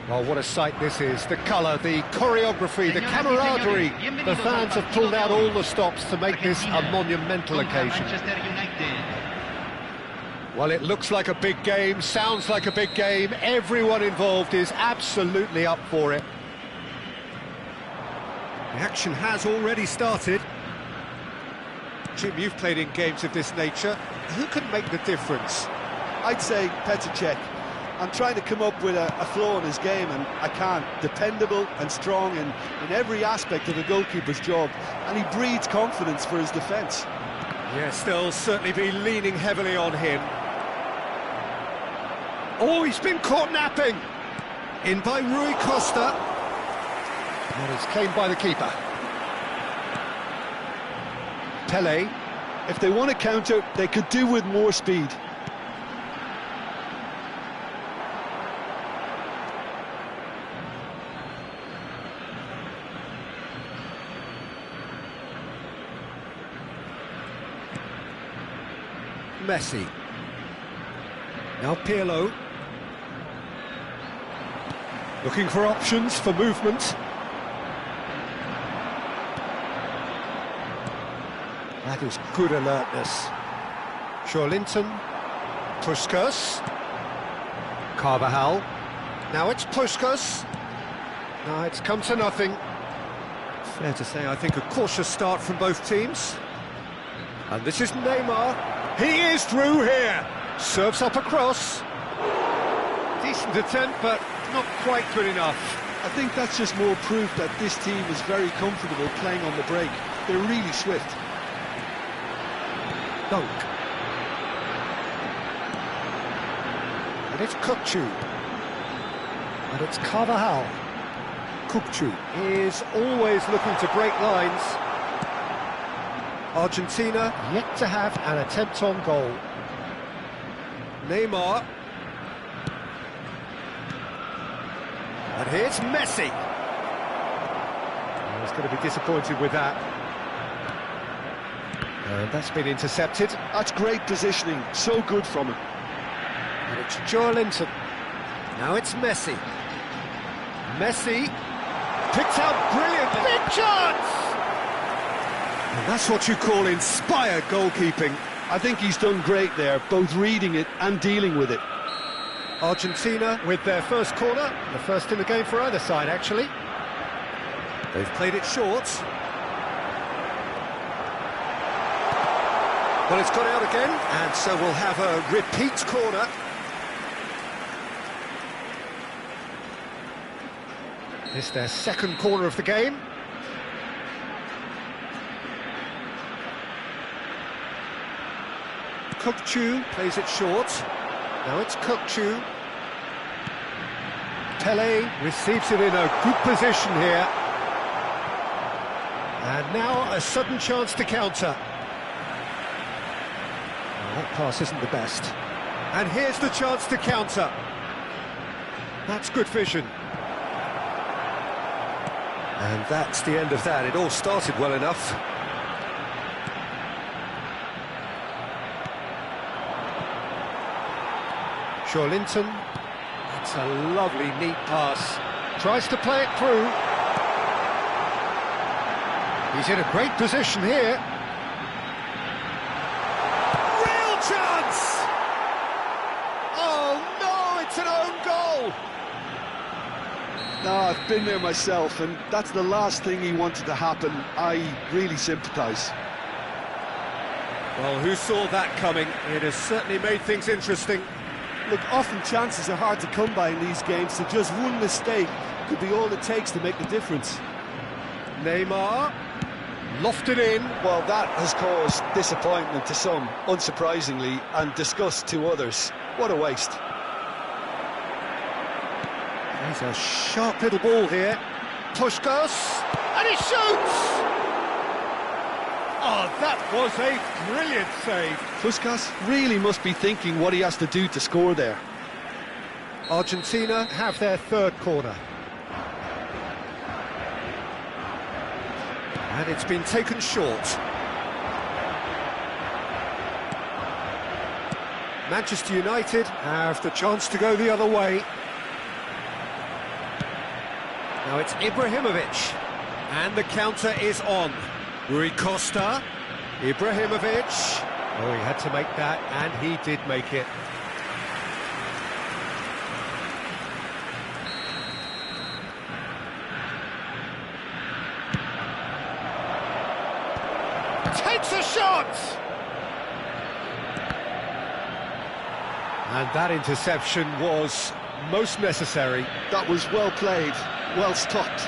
Well, what a sight this is. The colour, the choreography, the camaraderie. The fans have pulled out all the stops to make this a monumental occasion. Well, it looks like a big game, sounds like a big game. Everyone involved is absolutely up for it. The action has already started. Jim, you've played in games of this nature. Who can make the difference? I'd say Petr Cech. I'm trying to come up with a flaw in his game, and I can't. Dependable and strong in every aspect of a goalkeeper's job, and he breeds confidence for his defence. Yes, they'll certainly be leaning heavily on him. Oh, he's been caught napping! In by Rui Costa. And it's claimed by the keeper. Pele. If they want to counter, they could do with more speed. Messi. Now Pirlo. Looking for options for movement. That is good alertness. Joellinton. Puskas. Carvajal. Now it's Puskas. No, it's come to nothing. Fair to say, I think a cautious start from both teams. And this is Neymar. He is through here. Serves up across. Decent attempt, but not quite good enough. I think that's just more proof that this team is very comfortable playing on the break. They're really swift. Dunk. And it's Kukçu. And it's Carvajal. Kukçu is always looking to break lines. Argentina yet to have an attempt on goal. Neymar. And here's Messi. He's going to be disappointed with that. And that's been intercepted. That's great positioning, so good from him. And it's Joellinton. Now it's Messi. Messi picks out brilliantly. Big chance! And that's what you call inspired goalkeeping. I think he's done great there, both reading it and dealing with it. Argentina with their first corner, the first in the game for either side, actually. They've played it short. Well, it's got out again, and so we'll have a repeat corner. It's their second corner of the game. Kukçu plays it short. Now it's Kukçu. Pele receives it in a good position here. And now a sudden chance to counter. Well, that pass isn't the best. And here's the chance to counter. That's good vision. And that's the end of that. It all started well enough. Joellinton. That's a lovely, neat pass. Tries to play it through. He's in a great position here. Real chance! Oh no, it's an own goal! No, I've been there myself, and that's the last thing he wanted to happen. I really sympathise. Well, who saw that coming? It has certainly made things interesting. Look, often chances are hard to come by in these games, so just one mistake could be all it takes to make the difference. Neymar, lofted in. Well, that has caused disappointment to some, unsurprisingly, and disgust to others. What a waste. There's a sharp little ball here. Puskas, and he shoots! Oh, that was a brilliant save. Puskas really must be thinking what he has to do to score there. Argentina have their third corner. And it's been taken short. Manchester United have the chance to go the other way. Now it's Ibrahimovic, and the counter is on. Rui Costa, Ibrahimovic. Oh, he had to make that, and he did make it. Takes a shot! And that interception was most necessary. That was well played, well stopped.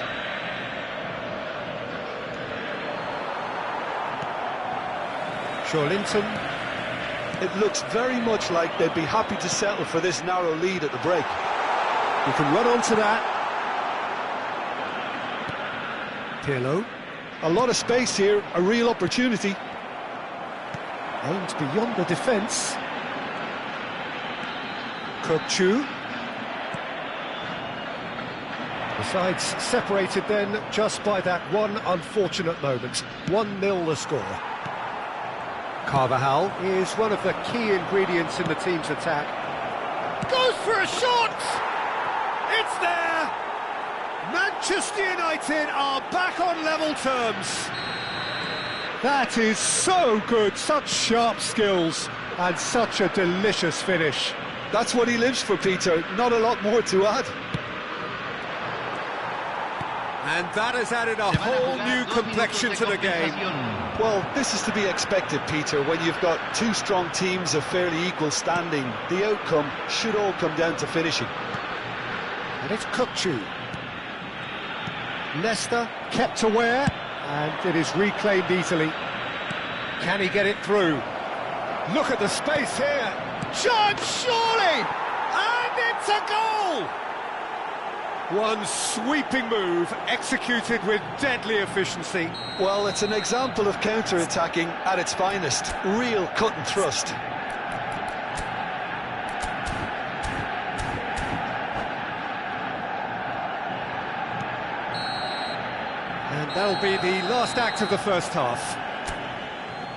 Joellinton. It looks very much like they'd be happy to settle for this narrow lead at the break. You can run onto that. Pirlo. A lot of space here, a real opportunity. Aimed beyond the defence. Kökçü. The sides separated then just by that one unfortunate moment. 1-0 the score. Carvajal is one of the key ingredients in the team's attack. Goes for a shot! It's there! Manchester United are back on level terms. That is so good, such sharp skills and such a delicious finish. That's what he lives for, Peter, not a lot more to add. And that has added a whole new complexion to the game. Well, this is to be expected, Peter, when you've got two strong teams of fairly equal standing. The outcome should all come down to finishing. And it's Kökçü. Leicester kept aware, and it is reclaimed easily. Can he get it through? Look at the space here. Chance, surely! And it's a goal! One sweeping move, executed with deadly efficiency. Well, it's an example of counter-attacking at its finest. Real cut and thrust. And that'll be the last act of the first half.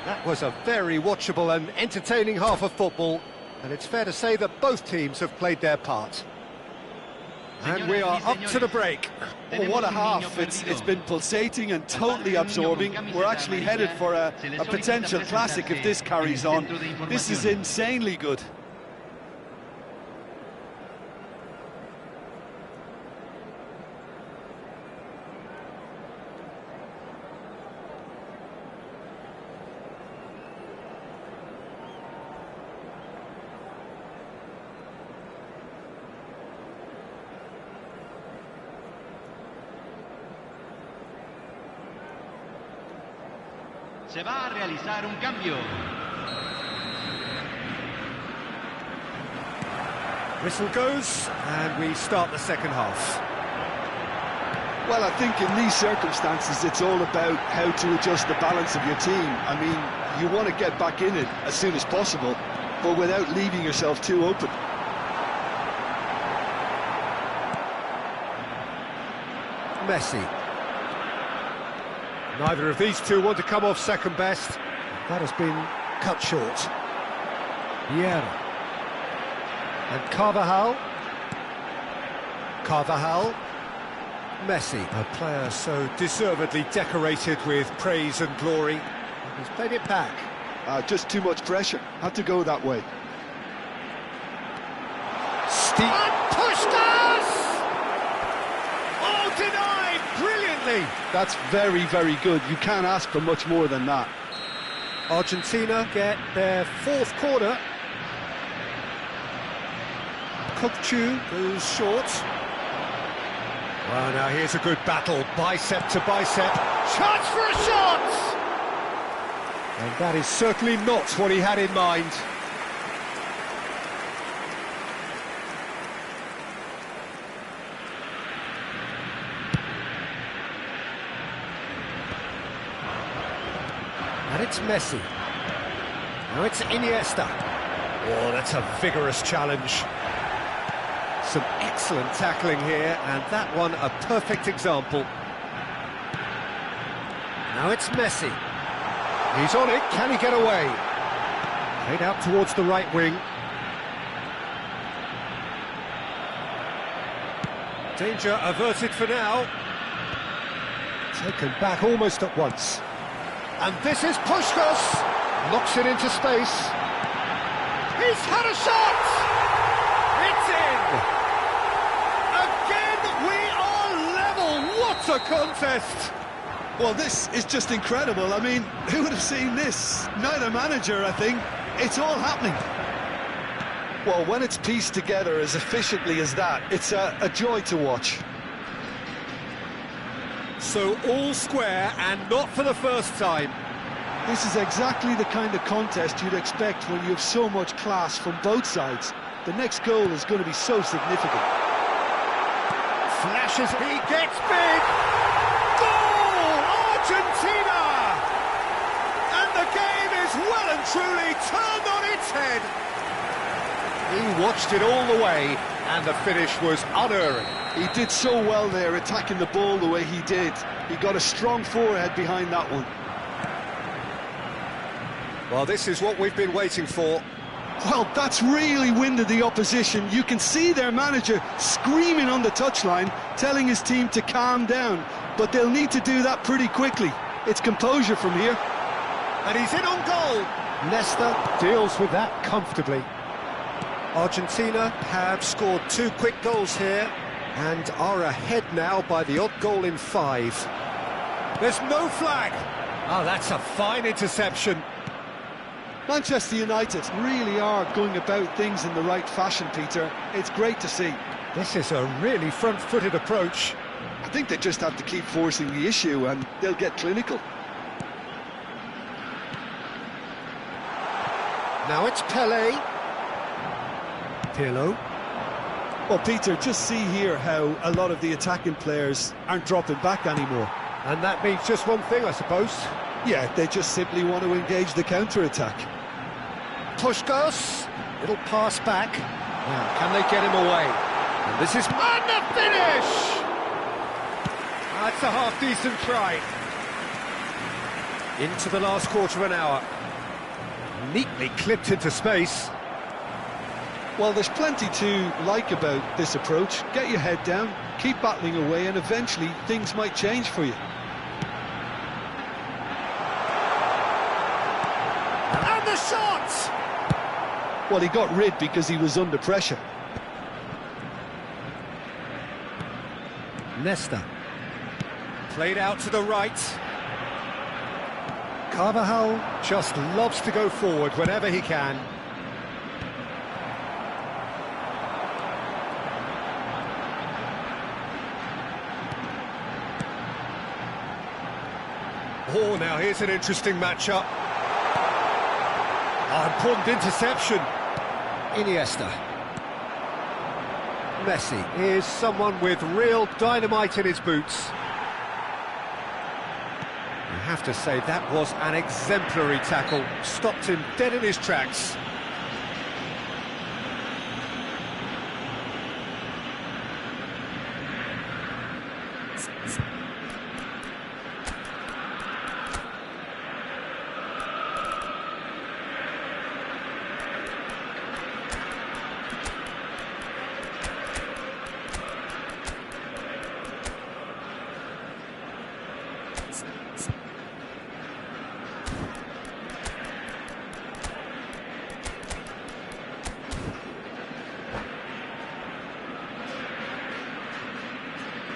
That was a very watchable and entertaining half of football, and it's fair to say that both teams have played their part. And we are up to the break. Well, what a half. It's been pulsating and totally absorbing. We're actually headed for a potential classic if this carries on. This is insanely good. Se va a realizar un cambio. Whistle goes, and we start the second half. Well, I think in these circumstances, it's all about how to adjust the balance of your team. I mean, you want to get back in it as soon as possible, but without leaving yourself too open. Messi. Neither of these two want to come off second best. That has been cut short. Vieira. And Carvajal. Carvajal. Messi. A player so deservedly decorated with praise and glory. He's played it back. Just too much pressure. Had to go that way. Steep. And Puskás! Oh, denied brilliantly. That's very, very good. You can't ask for much more than that. Argentina get their fourth corner. Kökçü goes short. Well, now here's a good battle, bicep to bicep. Chance for a shot! And that is certainly not what he had in mind. And it's Messi. Now it's Iniesta. Oh, that's a vigorous challenge. Some excellent tackling here, and that one a perfect example. Now it's Messi. He's on it, can he get away? Played out towards the right wing. Danger averted for now. Taken back almost at once. And this is Puskas. Knocks it into space. He's had a shot! It's in! Again, we are level! What a contest! Well, this is just incredible. I mean, who would have seen this? Neither manager, I think. It's all happening. Well, when it's pieced together as efficiently as that, it's a joy to watch. So all square, and not for the first time. This is exactly the kind of contest you'd expect when you have so much class from both sides. The next goal is going to be so significant. Flashes, he gets big! Goal! Argentina! And the game is well and truly turned on its head. He watched it all the way, and the finish was unerring. He did so well there, attacking the ball the way he did. He got a strong forehead behind that one. Well, this is what we've been waiting for. Well, that's really winded the opposition. You can see their manager screaming on the touchline, telling his team to calm down. But they'll need to do that pretty quickly. It's composure from here. And he's in on goal. Nesta deals with that comfortably. Argentina have scored 2 quick goals here and are ahead now by the odd goal in 5. There's no flag. Oh, that's a fine interception. Manchester United really are going about things in the right fashion, Peter. It's great to see. This is a really front-footed approach. I think they just have to keep forcing the issue and they'll get clinical. Now it's Pele. Pirlo. Well, Peter, just see here how a lot of the attacking players aren't dropping back anymore. And that means just one thing, I suppose. Yeah, they just simply want to engage the counter-attack. Puskas, little pass back. Now, can they get him away? And this is and the finish! That's a half-decent try. Into the last quarter of an hour. Neatly clipped into space. Well, there's plenty to like about this approach. Get your head down, keep battling away, and eventually things might change for you. And the shot! Well, he got rid because he was under pressure. Nesta. Played out to the right. Carvajal just loves to go forward whenever he can. Oh, now here's an interesting matchup. Important interception. Iniesta. Messi is someone with real dynamite in his boots. You have to say that was an exemplary tackle. Stopped him dead in his tracks.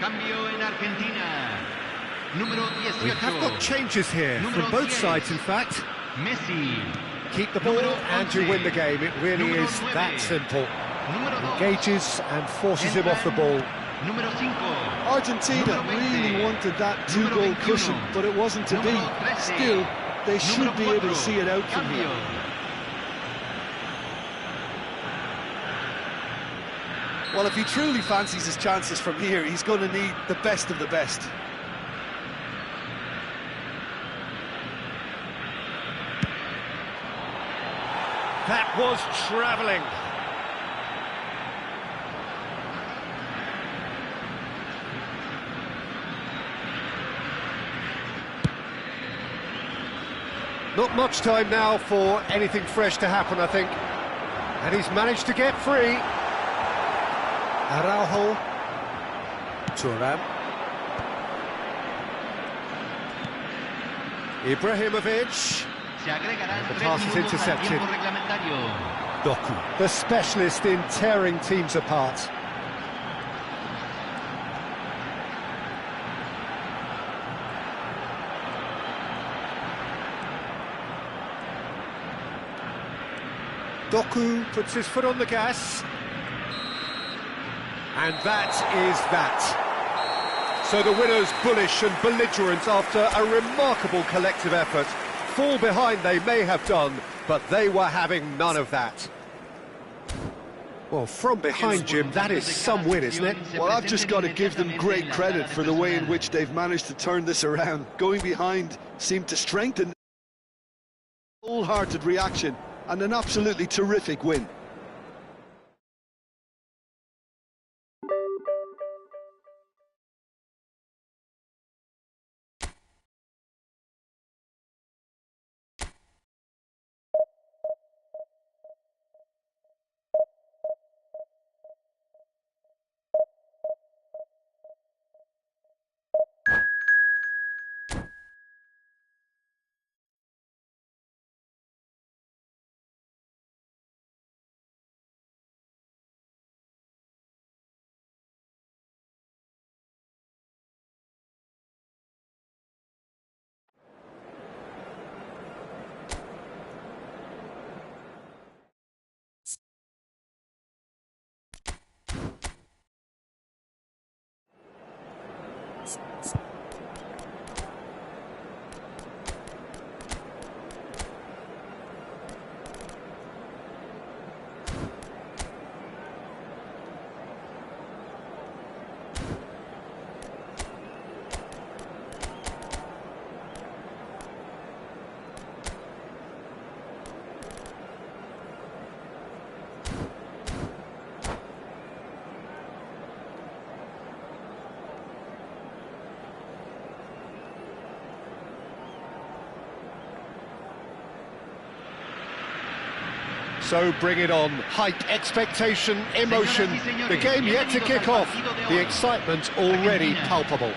Cambio en Argentina. Número 18. We have got changes here from both sides, in fact. Messi. Keep the ball and you win the game. It really is that simple. Engages and forces him off the ball. Número 5. Argentina really wanted that 2-goal cushion, but it wasn't to be. Still, they should be able to see it out from here. Well, if he truly fancies his chances from here, he's going to need the best of the best. That was travelling. Not much time now for anything fresh to happen, I think. And he's managed to get free. Araujo. Thuram. Ibrahimovic. Se agregarán The 3 pass is minutos al intercepted. tiempo reglamentario. Doku, the specialist in tearing teams apart. Doku puts his foot on the gas. And that is that. So the winners bullish and belligerent after a remarkable collective effort. Fall behind they may have done, but they were having none of that. Well, from behind, Jim, that is some win, isn't it? Well, I've just got to give them great credit for the way in which they've managed to turn this around. Going behind seemed to strengthen. Wholehearted reaction and an absolutely terrific win. So bring it on. Hype, expectation, emotion. The game yet to kick off. The excitement already palpable.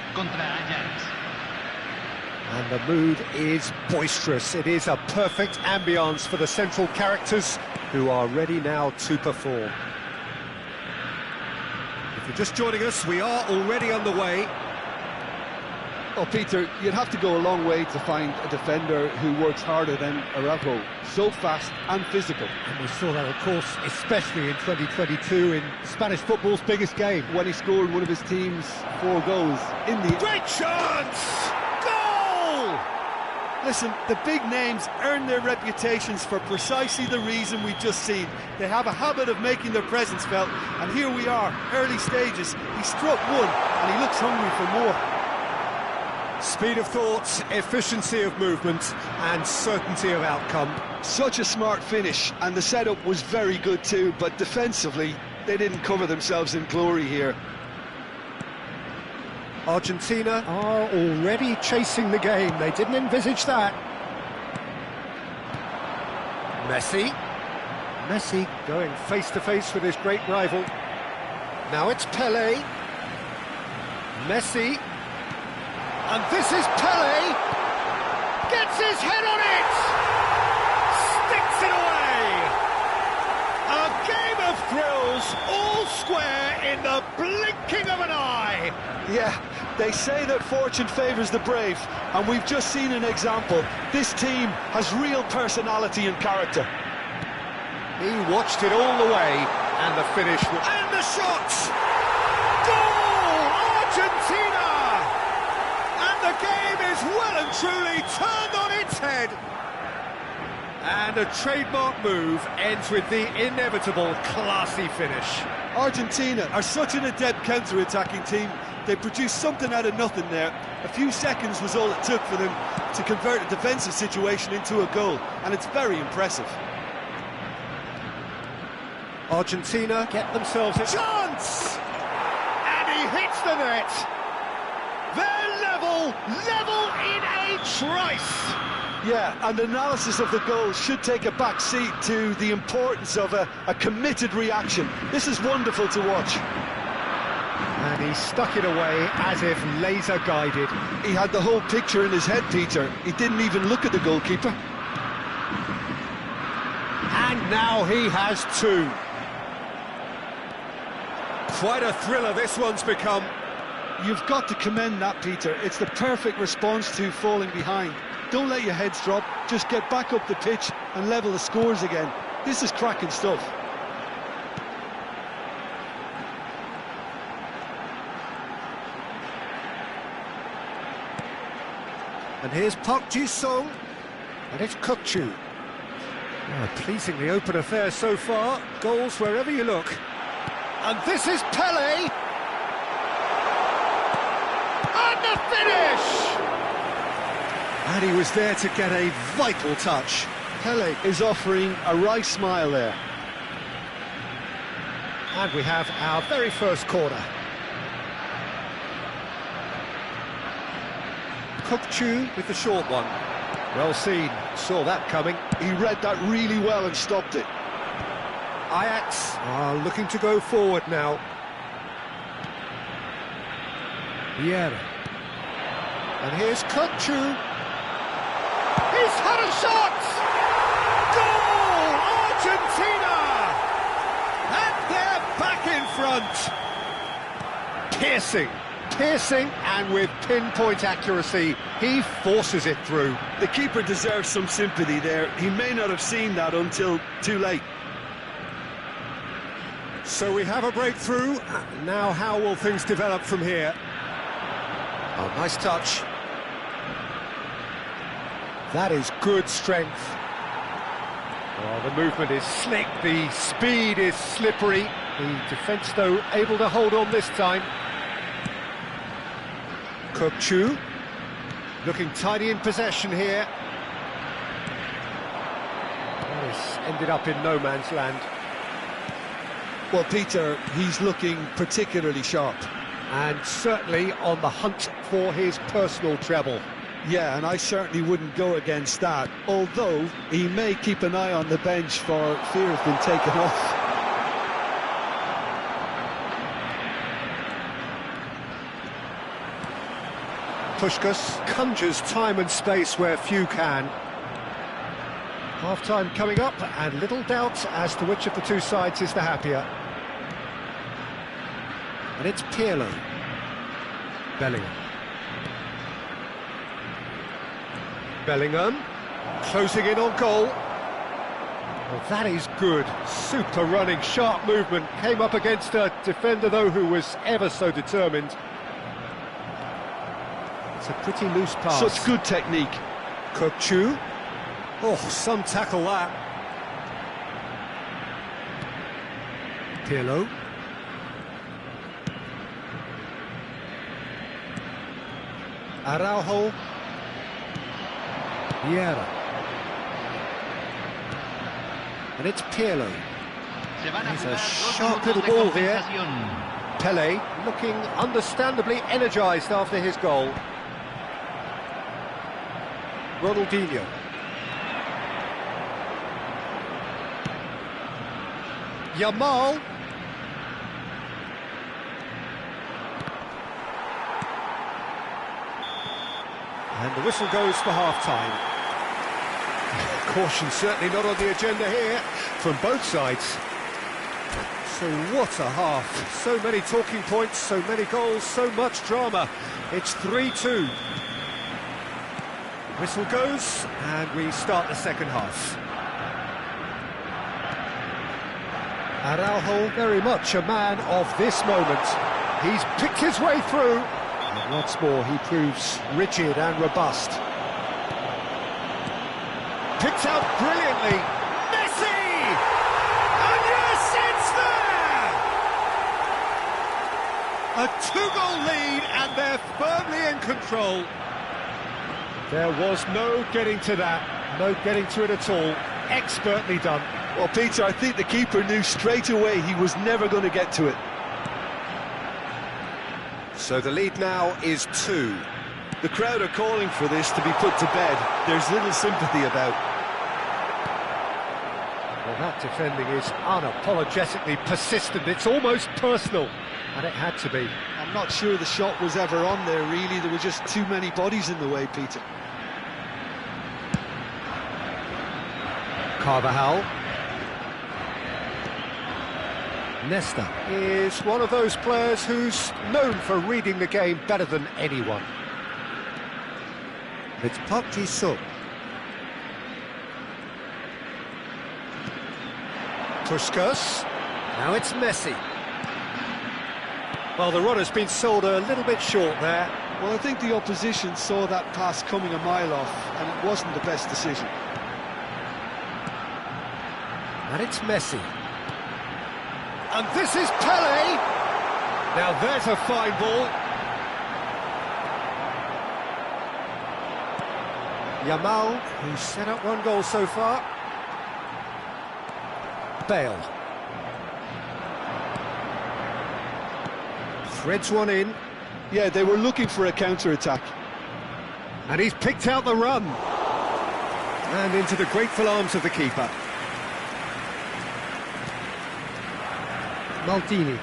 And the mood is boisterous. It is a perfect ambience for the central characters who are ready now to perform. If you're just joining us, we are already on the way. Well, Peter, you'd have to go a long way to find a defender who works harder than Araujo. So fast and physical. And we saw that, of course, especially in 2022 in Spanish football's biggest game. When he scored one of his team's 4 goals in the... Great chance! Goal! Listen, the big names earn their reputations for precisely the reason we've just seen. They have a habit of making their presence felt, and here we are, early stages. He struck one, and he looks hungry for more. Speed of thought, efficiency of movement, and certainty of outcome. Such a smart finish, and the setup was very good too, but defensively, they didn't cover themselves in glory here. Argentina are already chasing the game. They didn't envisage that. Messi going face-to-face with his great rival. Now it's Pelé. Messi. And this is Pelé, gets his head on it, sticks it away. A game of thrills, all square in the blinking of an eye. Yeah, they say that fortune favours the brave, and we've just seen an example. This team has real personality and character. He watched it all the way, and the finish, and the shot! Goal! Argentina! The game is well and truly turned on its head. And a trademark move ends with the inevitable classy finish. Argentina are such an adept counter-attacking team. They produced something out of nothing there. A few seconds was all it took for them to convert a defensive situation into a goal, and it's very impressive. Argentina get themselves a chance! And he hits the net. They're level in a trice! Yeah, and analysis of the goal should take a back seat to the importance of a committed reaction. This is wonderful to watch. And he stuck it away as if laser-guided. He had the whole picture in his head, Peter. He didn't even look at the goalkeeper. And now he has two. Quite a thriller this one's become. You've got to commend that, Peter. It's the perfect response to falling behind. Don't let your heads drop. Just get back up the pitch and level the scores again. This is cracking stuff. And here's Park Ji-sung, and it's Kukchu. Oh, pleasingly open affair so far. Goals wherever you look. And this is Pele. And the finish! And he was there to get a vital touch. Pele is offering a right smile there. And we have our very first corner. Kukchu with the short one. Well seen, saw that coming. He read that really well and stopped it. Ajax are looking to go forward now. Vieira. And here's Kukchu. He's had a shot! Goal! Argentina! And they're back in front. Piercing, and with pinpoint accuracy, he forces it through. The keeper deserves some sympathy there. He may not have seen that until too late. So we have a breakthrough. Now how will things develop from here? Oh, nice touch. That is good strength. Oh, the movement is slick, the speed is slippery. The defence, though, able to hold on this time. Kukchu, looking tidy in possession here. This ended up in no man's land. Well, Peter, he's looking particularly sharp. And certainly on the hunt for his personal treble. Yeah, and I certainly wouldn't go against that, although he may keep an eye on the bench for fear of being taken off. Puskás conjures time and space where few can. Half-time coming up, and little doubt as to which of the two sides is the happier. And it's Pirlo. Bellingham, closing in on goal. Well, that is good. Super running, sharp movement. Came up against a defender, though, who was ever so determined. It's a pretty loose pass. Such good technique. Kukchu. Oh, some tackle that. Pirlo. Araujo. Vieira. And it's Pirlo. He's a sharp little ball here. Pele looking understandably energised after his goal. Ronaldinho. Yamal. And the whistle goes for half-time. Caution certainly not on the agenda here from both sides. So what a half. So many talking points, so many goals, so much drama. It's 3-2. Whistle goes, and we start the second half. Araujo, very much a man of this moment. He's picked his way through, and once more he proves rigid and robust. Picked out brilliantly. Messi! And yes, it's there! A two-goal lead, and they're firmly in control. There was no getting to that, no getting to it at all. Expertly done. Well, Peter, I think the keeper knew straight away he was never going to get to it. So the lead now is 2. The crowd are calling for this to be put to bed. There's little sympathy about. Well, that defending is unapologetically persistent. It's almost personal, and it had to be. I'm not sure the shot was ever on there, really. There were just too many bodies in the way, Peter. Carvajal. Nesta is one of those players who's known for reading the game better than anyone. It's Park Ji-suk. Puskas. Now it's Messi. Well, the run has been sold a little bit short there. Well, I think the opposition saw that pass coming a mile off, and it wasn't the best decision. And it's Messi. And this is Pele! Now there's a fine ball. Yamal, who's set up one goal so far. Bale. Threads one in. Yeah, they were looking for a counter-attack. And he's picked out the run. And into the grateful arms of the keeper. Maldini.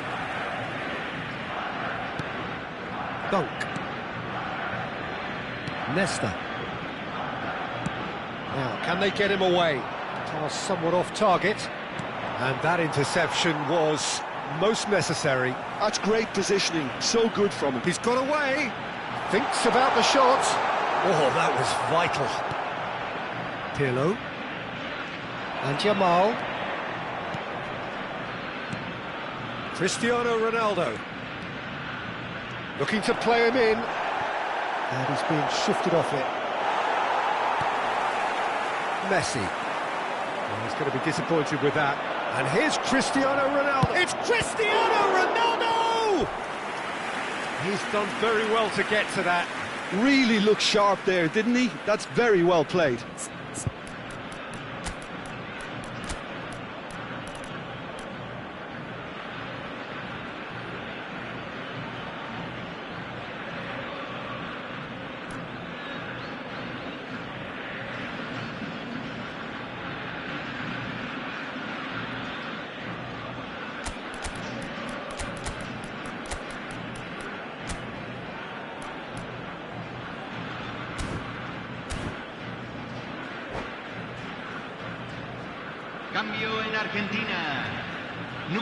Dunk. Nesta. Now, can they get him away? Pass somewhat off target. And that interception was most necessary. That's great positioning, so good from him. He's got away, thinks about the shot. Oh, that was vital. Pirlo. And Yamal. Cristiano Ronaldo. Looking to play him in. And he's being shifted off it. Messi. Well, he's going to be disappointed with that. And here's Cristiano Ronaldo. It's Cristiano Ronaldo! He's done very well to get to that. Really looked sharp there, didn't he? That's very well played. Cambio en Argentina.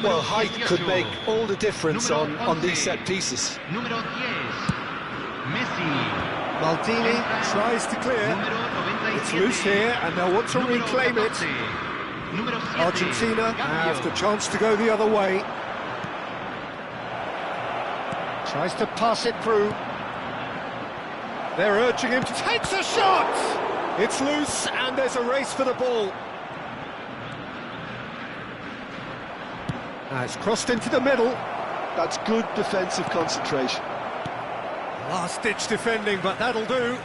Well, height could make all the difference on these set pieces. Número 10, Messi. Maldini tries to clear. It's loose here, and they'll want to reclaim it. Argentina have the chance to go the other way. Tries to pass it through. They're urging him to take the shot! It's loose, and there's a race for the ball. Now it's crossed into the middle. That's good defensive concentration. Last-ditch defending, but that'll do.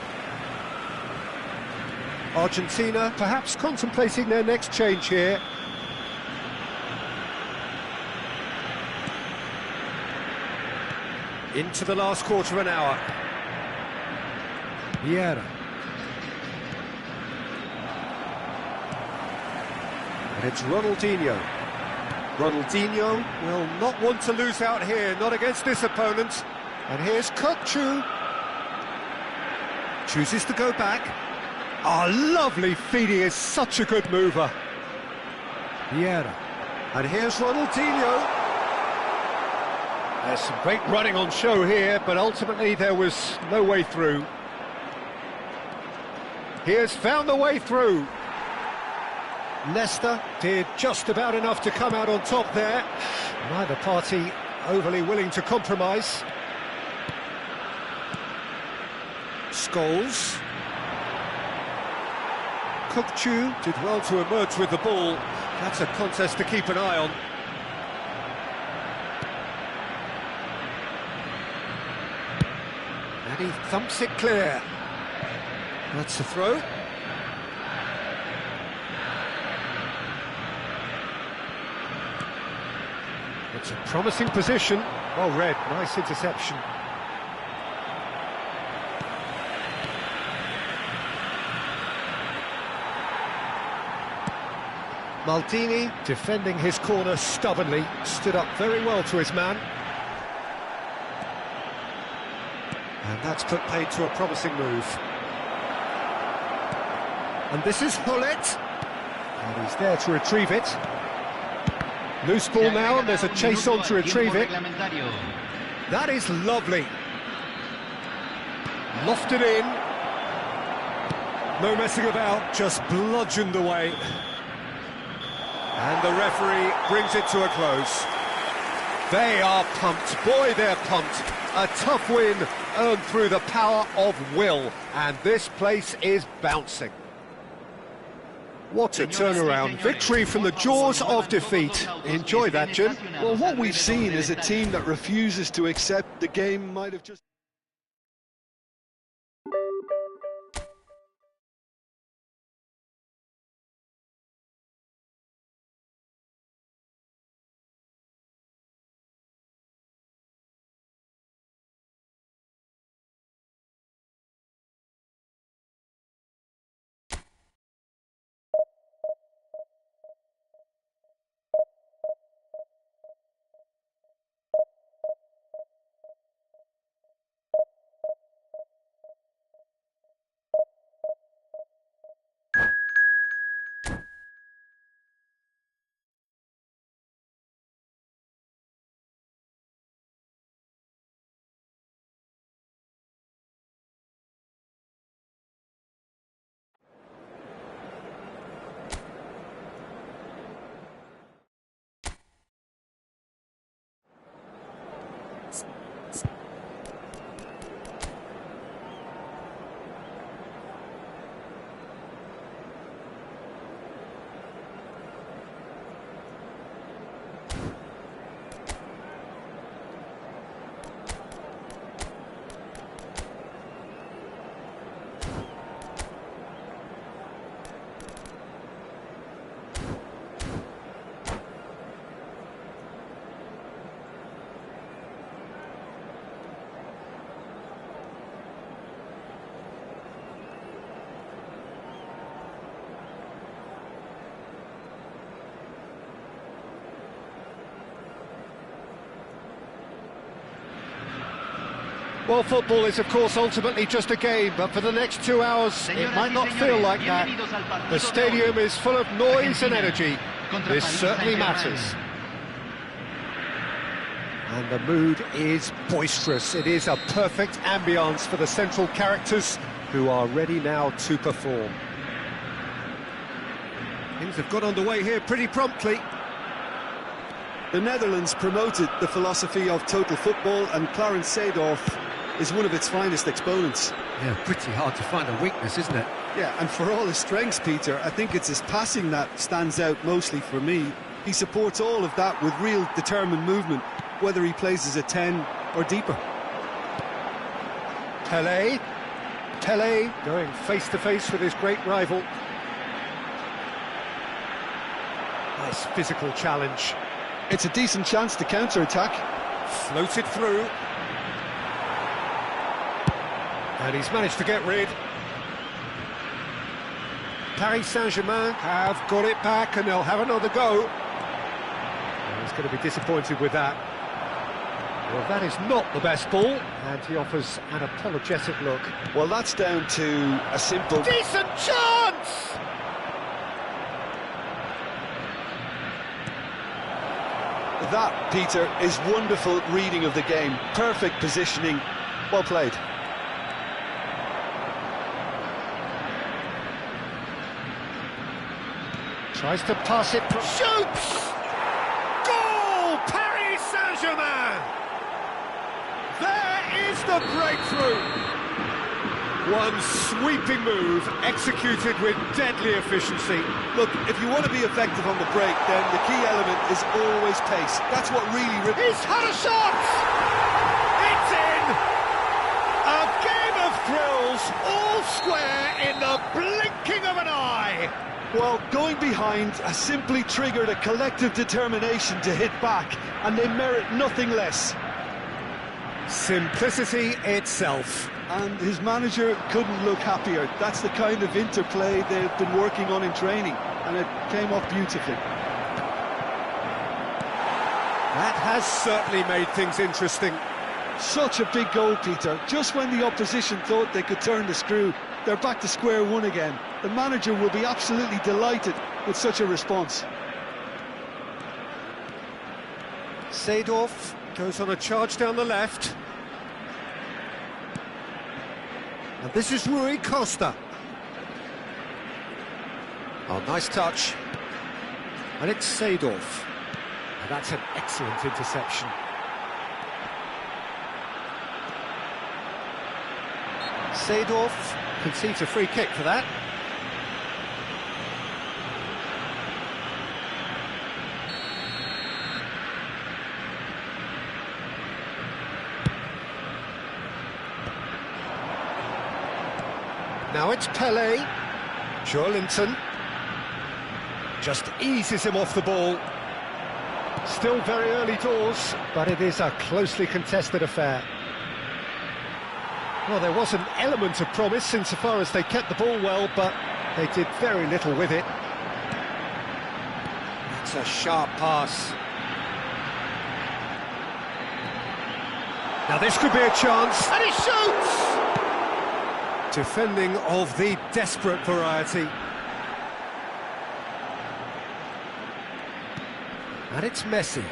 Argentina perhaps contemplating their next change here. Into the last quarter of an hour. Vieira. And it's Ronaldinho. Ronaldinho will not want to lose out here, not against this opponent. And here's Kokchu. Chooses to go back. Oh, lovely feed, he is such a good mover. Vieira. And here's Ronaldinho. There's some great running on show here, but ultimately there was no way through. He has found the way through. Nesta did just about enough to come out on top there. Neither party overly willing to compromise. Scholes. Kokchu did well to emerge with the ball. That's a contest to keep an eye on. And he thumps it clear. That's the throw. It's a promising position. Well read, nice interception. Maldini defending his corner stubbornly, stood up very well to his man. And that's put paid to a promising move. And this is Hullet. And he's there to retrieve it. Loose ball now, and there's a chase on to retrieve it. That is lovely. Lofted in. No messing about, just bludgeoned away. And the referee brings it to a close. They are pumped. Boy, they're pumped. A tough win earned through the power of will. And this place is bouncing. What a turnaround. Victory from the jaws of defeat. Enjoy that, Jim. Well, what we've seen is a team that refuses to accept the game might have just... Well, football is, of course, ultimately just a game, but for the next 2 hours, it might not feel like that. The stadium is full of noise and energy. This certainly matters. And the mood is boisterous. It is a perfect ambience for the central characters, who are ready now to perform. Things have got underway here pretty promptly. The Netherlands promoted the philosophy of total football, and Clarence Seedorf is one of its finest exponents. Yeah, pretty hard to find a weakness, isn't it? Yeah, and for all his strengths, Peter, I think it's his passing that stands out mostly for me. He supports all of that with real determined movement, whether he plays as a 10 or deeper. Pele going face-to-face with his great rival. Nice physical challenge. It's a decent chance to counter-attack. Floated through. And he's managed to get rid. Paris Saint-Germain have got it back, and they'll have another go. And he's going to be disappointed with that. Well, that is not the best ball, and he offers an apologetic look. Well, that's down to a simple... Decent chance! That, Peter, is wonderful reading of the game. Perfect positioning. Well played. Tries to pass it, shoots! Goal! Paris Saint-Germain! There is the breakthrough! One sweeping move, executed with deadly efficiency. Look, if you want to be effective on the break, then the key element is always pace. That's what really... He's had a shot! It's in! A game of thrills, all square in the blinking of an eye! Well, going behind has simply triggered a collective determination to hit back, and they merit nothing less. Simplicity itself. and his manager couldn't look happier. That's the kind of interplay they've been working on in training, and it came off beautifully. That has certainly made things interesting. Such a big goal, Peter. Just when the opposition thought they could turn the screw, they're back to square one again. The manager will be absolutely delighted with such a response. Seedorf goes on a charge down the left. And this is Rui Costa. Oh, nice touch. And it's Seedorf. And that's an excellent interception. Seedorf concedes a free kick for that. Now it's Pelé. Joellinton just eases him off the ball. Still very early doors, but it is a closely contested affair. Well, there was an element of promise insofar as they kept the ball well, but they did very little with it. It's a sharp pass. Now this could be a chance, and he shoots! Defending of the desperate variety. And it's Messi.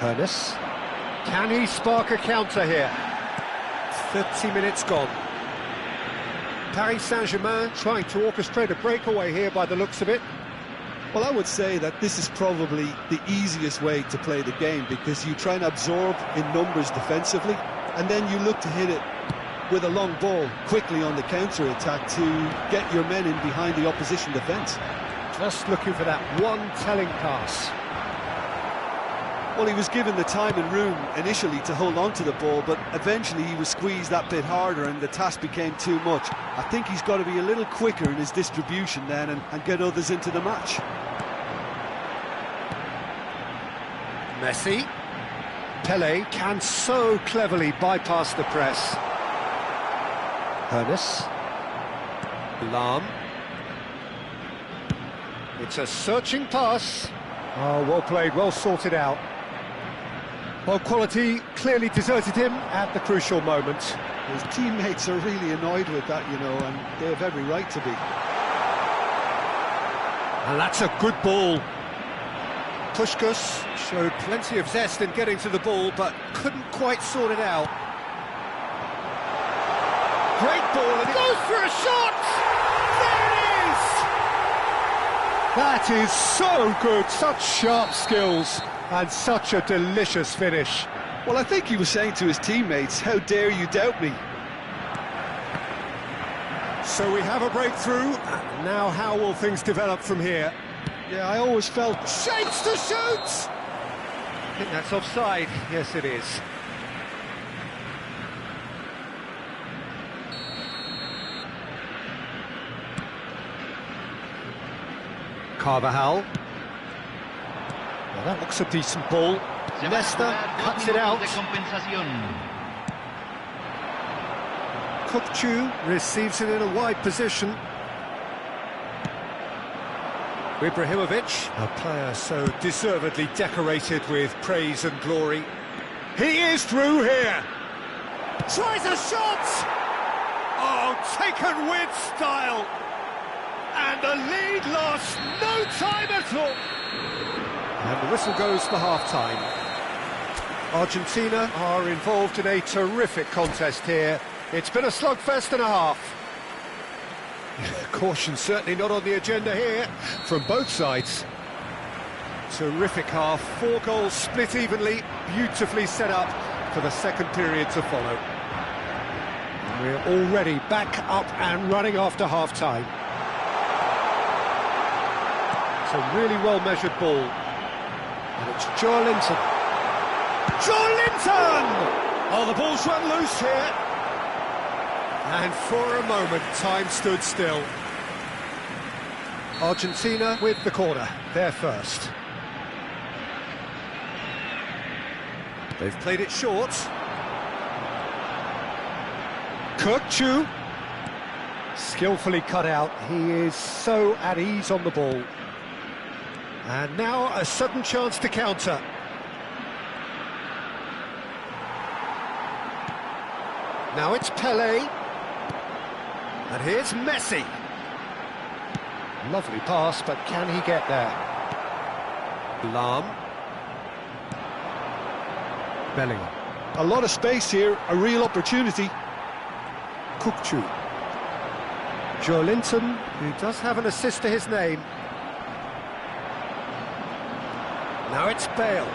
Ernest. Can he spark a counter here? 30 minutes gone. Paris Saint-Germain trying to orchestrate a breakaway here by the looks of it. Well, I would say that this is probably the easiest way to play the game, because you try and absorb in numbers defensively, and then you look to hit it with a long ball quickly on the counter-attack to get your men in behind the opposition defence. Just looking for that one telling pass. Well, he was given the time and room initially to hold on to the ball, but eventually he was squeezed that bit harder and the task became too much. I think he's got to be a little quicker in his distribution then and get others into the match. Messi. Pelé can so cleverly bypass the press. Ernest. Lahm. It's a searching pass. Oh, well played, well sorted out. Well, quality clearly deserted him at the crucial moment. His teammates are really annoyed with that, you know, and they have every right to be. And that's a good ball. Puskas showed plenty of zest in getting to the ball, but couldn't quite sort it out. Great ball, and he goes for a shot! There it is! That is so good, such sharp skills, and such a delicious finish. Well, I think he was saying to his teammates, how dare you doubt me? So we have a breakthrough. Now how will things develop from here? Yeah, I always felt... Shapes to shoot! I think that's offside. Yes, it is. Carvajal. Well, that looks a decent ball. Leicester cuts it out. Kupchu receives it in a wide position. Ibrahimovic, a player so deservedly decorated with praise and glory. He is through here. Tries a shot! Oh, taken with style. And the lead lost no time at all. And the whistle goes for half-time. Argentina are involved in a terrific contest here. It's been a slugfest and a half. Caution certainly not on the agenda here from both sides. Terrific half, 4 goals split evenly, beautifully set up for the second period to follow. And we're already back up and running after half-time. It's a really well-measured ball. And it's Joellinton. Joellinton! Oh, the ball's run loose here. And for a moment, time stood still. Argentina with the corner, they're first. They've played it short. Kukçu. Skillfully cut out. He is so at ease on the ball. And now a sudden chance to counter. Now it's Pelé. And here's Messi. Lovely pass, but can he get there? Lam. Bellingham. A lot of space here, a real opportunity. Kukçu. Joelinton, who does have an assist to his name. Now it's Bale.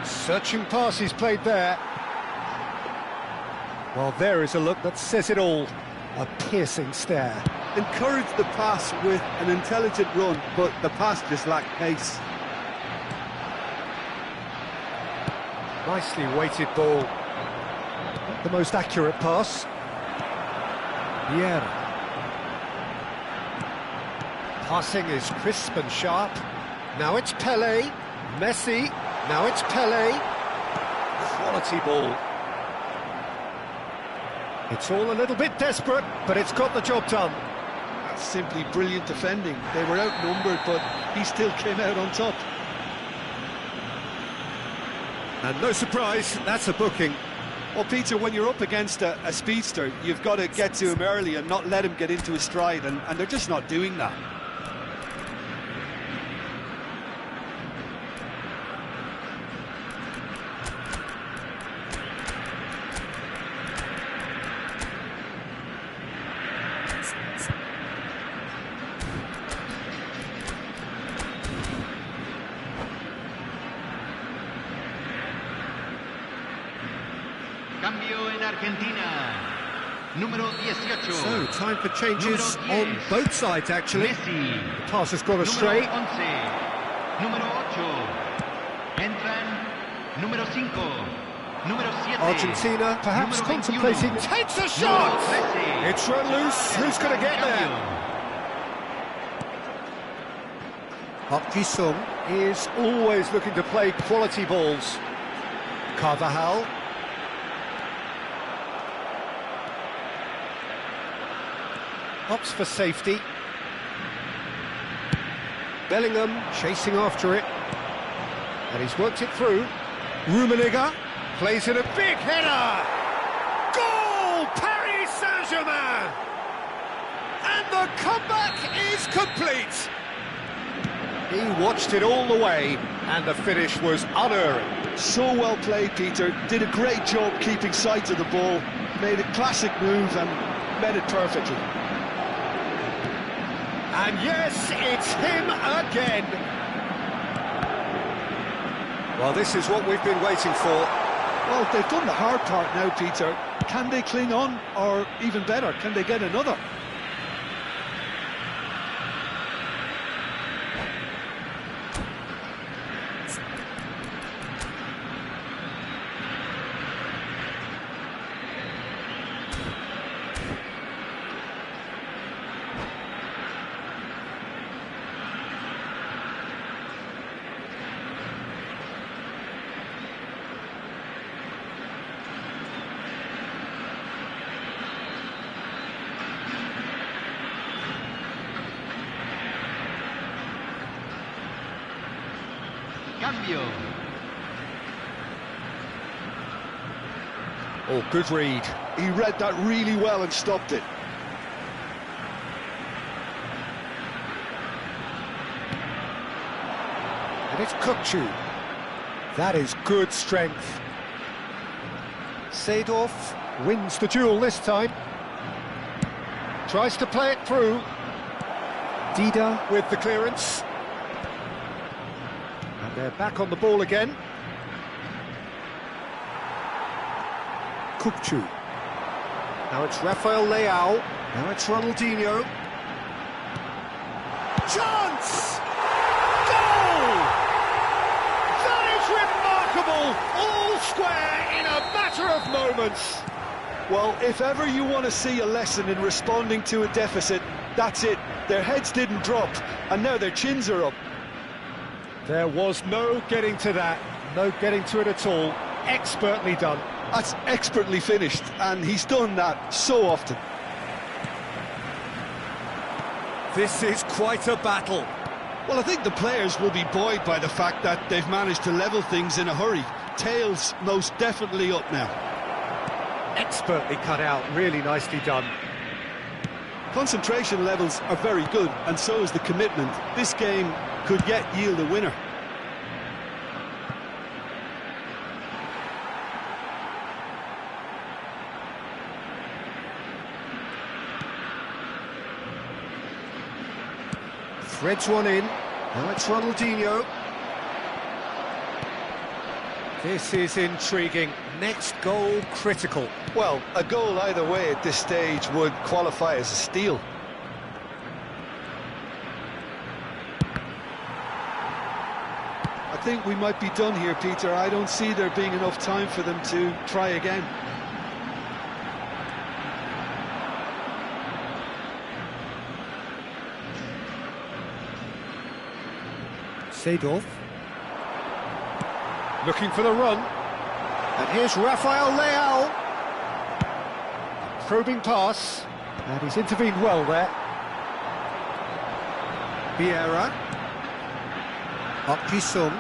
Searching pass he's played there. Well, there is a look that says it all. A piercing stare. Encouraged the pass with an intelligent run, but the pass just lacked pace. Nicely weighted ball. Not the most accurate pass. Vieira. Passing is crisp and sharp. Now it's Pelé. Messi. Now it's Pelé. Quality ball. It's all a little bit desperate, but it's got the job done. That's simply brilliant defending. They were outnumbered, but he still came out on top. And no surprise, that's a booking. Well, Peter, when you're up against a speedster, you've got to get to him early and not let him get into his stride, and they're just not doing that. Cambio en Argentina. Número 18. So, time for changes on both sides, actually. Messi. The pass has gone astray. Número 11. Número 8. Entran. Número 5. Número 7. Argentina, perhaps Número contemplating, 21. takes a shot! Número 13. It's run loose, who's going to get there? Park Ji-sung is always looking to play quality balls. Carvajal. Opts for safety. Bellingham chasing after it. And he's worked it through. Rummenigge plays in a big header. Goal! Paris Saint-Germain! And the comeback is complete. He watched it all the way, and the finish was unerring. So well played, Peter. Did a great job keeping sight of the ball. Made a classic move and met it perfectly. And yes, it's him again. Well, this is what we've been waiting for. Well, they've done the hard part now, Peter. Can they cling on, or even better, can they get another? Cambio. Oh, good read. He read that really well and stopped it. And it's Kukçu. That is good strength. Seedorf wins the duel this time. Tries to play it through. Dida with the clearance. And they're back on the ball again. Kukçu. Now it's Rafael Leao. Now it's Ronaldinho. Chance! Goal! That is remarkable! All square in a matter of moments. Well, if ever you want to see a lesson in responding to a deficit, that's it. Their heads didn't drop, and now their chins are up. There was no getting to that, no getting to it at all. Expertly done. That's expertly finished, and he's done that so often. This is quite a battle. Well, I think the players will be buoyed by the fact that they've managed to level things in a hurry. Tails most definitely up now. Expertly cut out, really nicely done. Concentration levels are very good, and so is the commitment. This game could yet yield a winner. Threads one in. Now it's Ronaldinho. This is intriguing. Next goal critical. Well, a goal either way at this stage would qualify as a steal. I think we might be done here, Peter. I don't see there being enough time for them to try again. Seedorf. Looking for the run. And here's Rafael Leao. Probing pass. And he's intervened well there. Vieira. Okisum.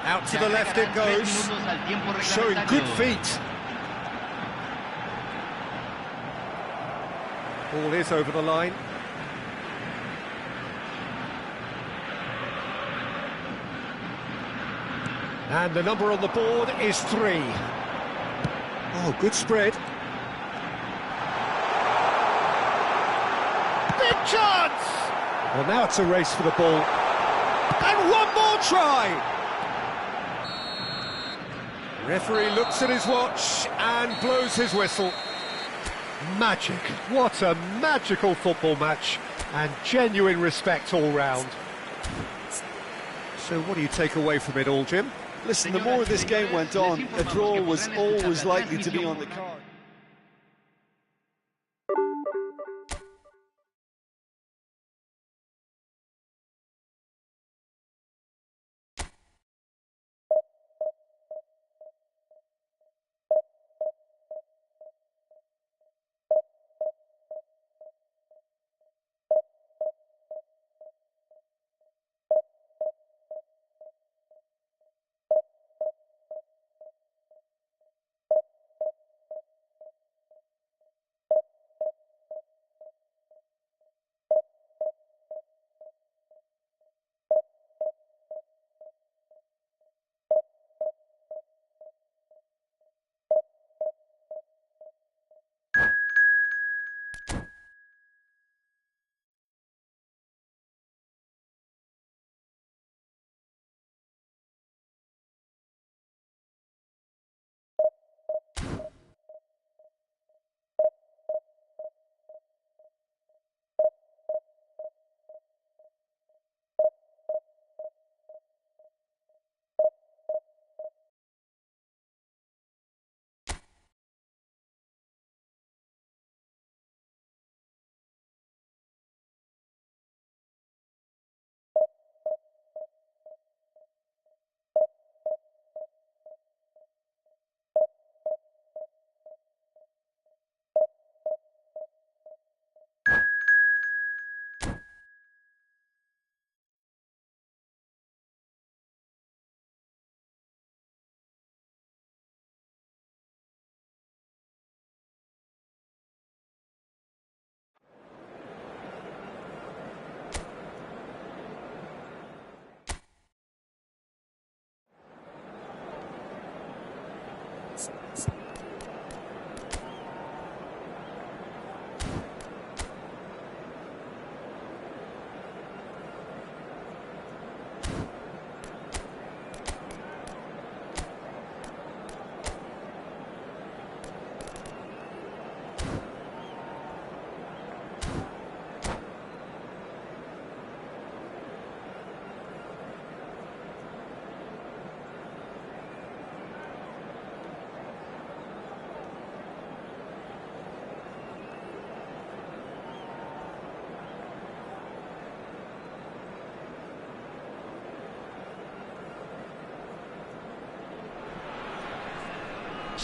Out to the left it goes. Showing good feet. Ball is over the line. And the number on the board is 3. Oh, good spread. Big chance! Well, now it's a race for the ball. And one more try! Referee looks at his watch and blows his whistle. Magic. What a magical football match. And genuine respect all round. So what do you take away from it all, Jim? Listen, the more this game went on, a draw was always likely to be on the card.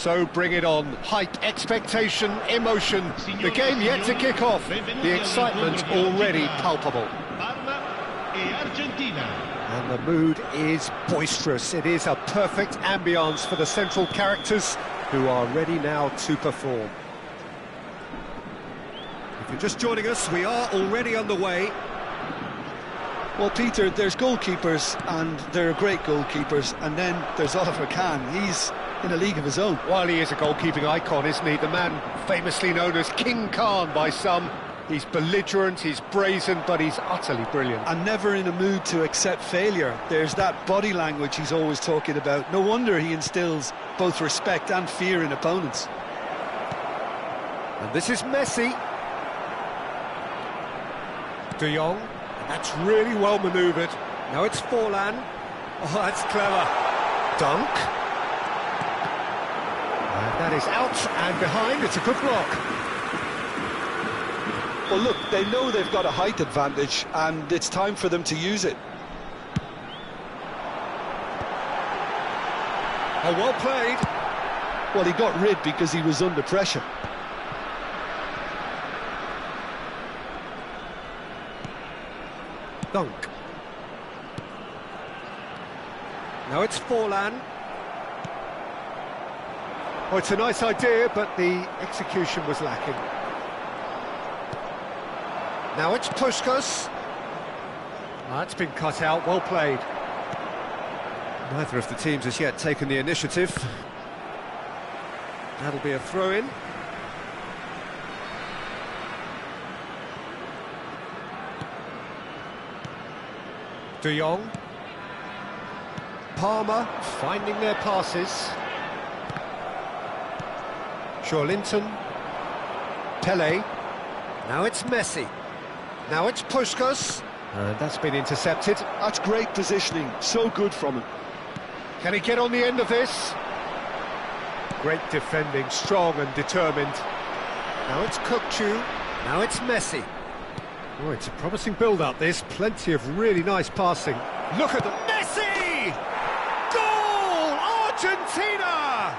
So bring it on. Hype, expectation, emotion. The game yet to kick off. The excitement already palpable. And the mood is boisterous. It is a perfect ambience for the central characters who are ready now to perform. If you're just joining us, we are already underway. Well, Peter, there's goalkeepers, and there are great goalkeepers, and then there's Oliver Kahn. He's in a league of his own. While he is a goalkeeping icon, isn't he? The man famously known as King Khan by some. He's belligerent, he's brazen, but he's utterly brilliant. And never in a mood to accept failure. There's that body language he's always talking about. No wonder he instills both respect and fear in opponents. And this is Messi. De Jong. And that's really well manoeuvred. Now it's Forlan. Oh, that's clever. Dunk. And that is out and behind. It's a good block. Well, look, they know they've got a height advantage, and it's time for them to use it. Oh, well played. Well, he got rid because he was under pressure. Dunk. Now it's Forlan. Oh, it's a nice idea, but the execution was lacking. Now it's Puskas. That's been cut out, well played. Neither of the teams has yet taken the initiative. That'll be a throw-in. De Jong. Palmer finding their passes. Joellinton. Pele. Now it's Messi. Now it's Puskas. And that's been intercepted. That's great positioning, so good from him. Can he get on the end of this? Great defending, strong and determined. Now it's Kukçu. Now it's Messi. Oh, it's a promising build-up, this. Plenty of really nice passing. Look at the... Messi! Goal! Argentina!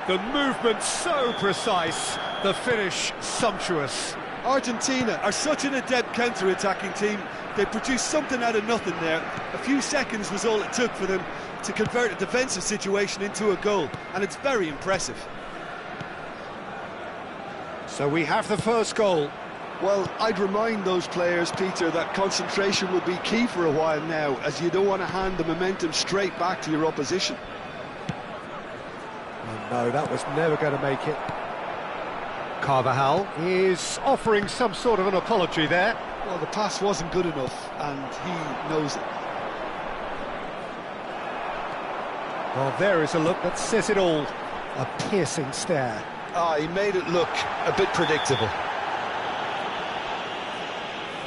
The movement so precise, the finish sumptuous. Argentina are such an adept counter-attacking team. They produced something out of nothing there. A few seconds was all it took for them to convert a defensive situation into a goal, and it's very impressive. So we have the first goal. Well, I'd remind those players, Peter, that concentration will be key for a while now, as you don't want to hand the momentum straight back to your opposition. Oh, no, that was never going to make it. Carvajal is offering some sort of an apology there. Well, the pass wasn't good enough, and he knows it. Well, there is a look that says it all. A piercing stare. Ah, he made it look a bit predictable.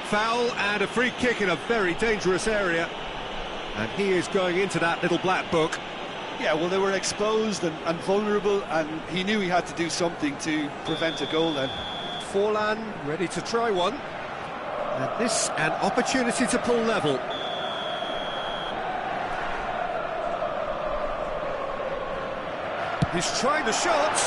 Foul and a free kick in a very dangerous area. And he is going into that little black book. Yeah, well, they were exposed and vulnerable, and he knew he had to do something to prevent a goal then. Forlan ready to try one. And this, an opportunity to pull level. He's trying the shot.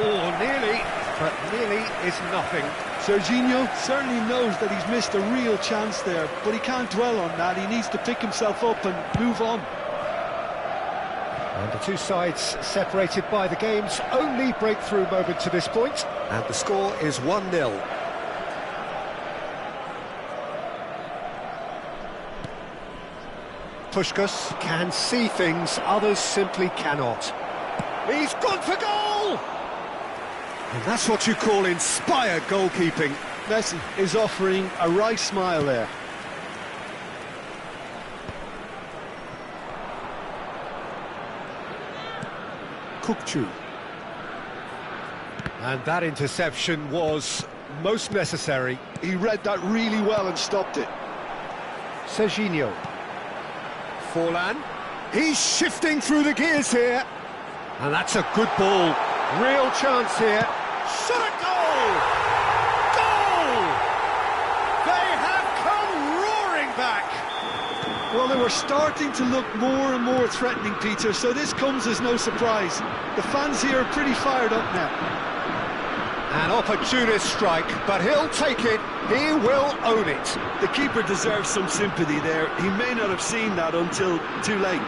Oh, nearly, but nearly is nothing. Serginho certainly knows that he's missed a real chance there, but he can't dwell on that. He needs to pick himself up and move on. And the two sides separated by the game's only breakthrough moment to this point. And the score is 1-0. Puskas can see things, others simply cannot. He's gone for goal! And that's what you call inspired goalkeeping. Messi is offering a right smile there. Kukçu. And that interception was most necessary. He read that really well and stopped it. Serginho. Forlan. He's shifting through the gears here. And that's a good ball. Real chance here. Shot at goal! Goal! They have come roaring back. Well, they were We're starting to look more and more threatening, Peter, so this comes as no surprise. The fans here are pretty fired up now. An opportunist strike, but he'll take it. He will own it. The keeper deserves some sympathy there. He may not have seen that until too late.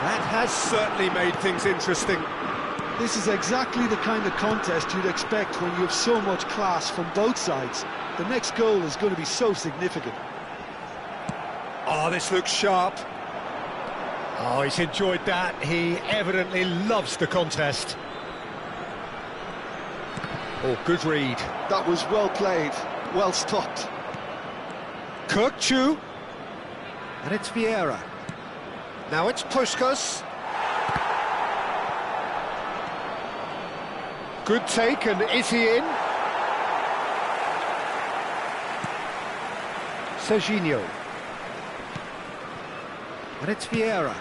That has certainly made things interesting. This is exactly the kind of contest you'd expect when you have so much class from both sides. The next goal is going to be so significant. Oh, this looks sharp. Oh, he's enjoyed that. He evidently loves the contest. Oh, good read. That was well played, well stopped. Kirkchu. And it's Vieira. Now it's Puskas. Good take, and is he in? Serginho. And it's Vieira.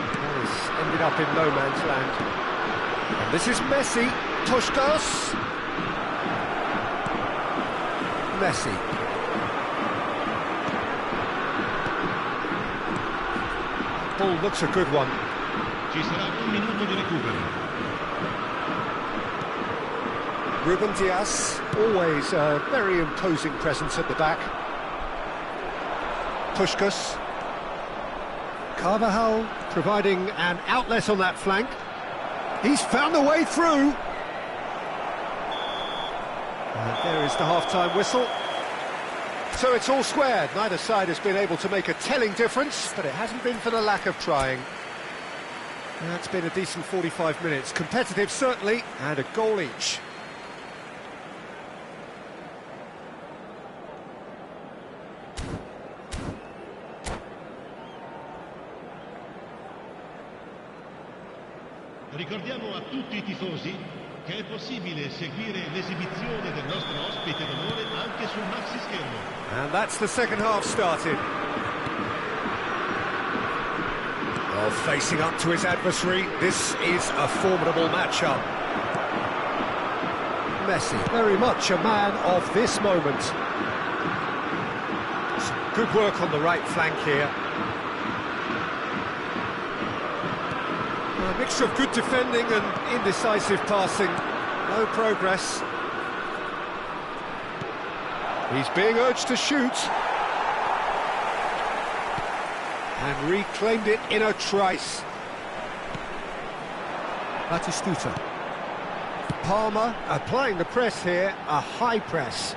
Oh, he's ended up in no man's land. And this is Messi. Puskas. Messi. Ball looks a good one. Ci sarà un minuto di recupero. Ruben Dias, always a very imposing presence at the back. Puskas. Carvajal providing an outlet on that flank. He's found a way through. And there is the half-time whistle. So it's all squared. Neither side has been able to make a telling difference, but it hasn't been for the lack of trying. That's been a decent 45 minutes. Competitive, certainly, and a goal each. Ricordiamo a tutti I tifosi che è possibile seguire l'esibizione del nostro ospite d'onore anche sul maxi schermo. And that's the second half started. Well, facing up to his adversary, this is a formidable matchup. Messi, very much a man of this moment. Some good work on the right flank here. A mixture of good defending and indecisive passing. No progress. He's being urged to shoot. And reclaimed it in a trice. Batistuta. Palmer applying the press here, a high press.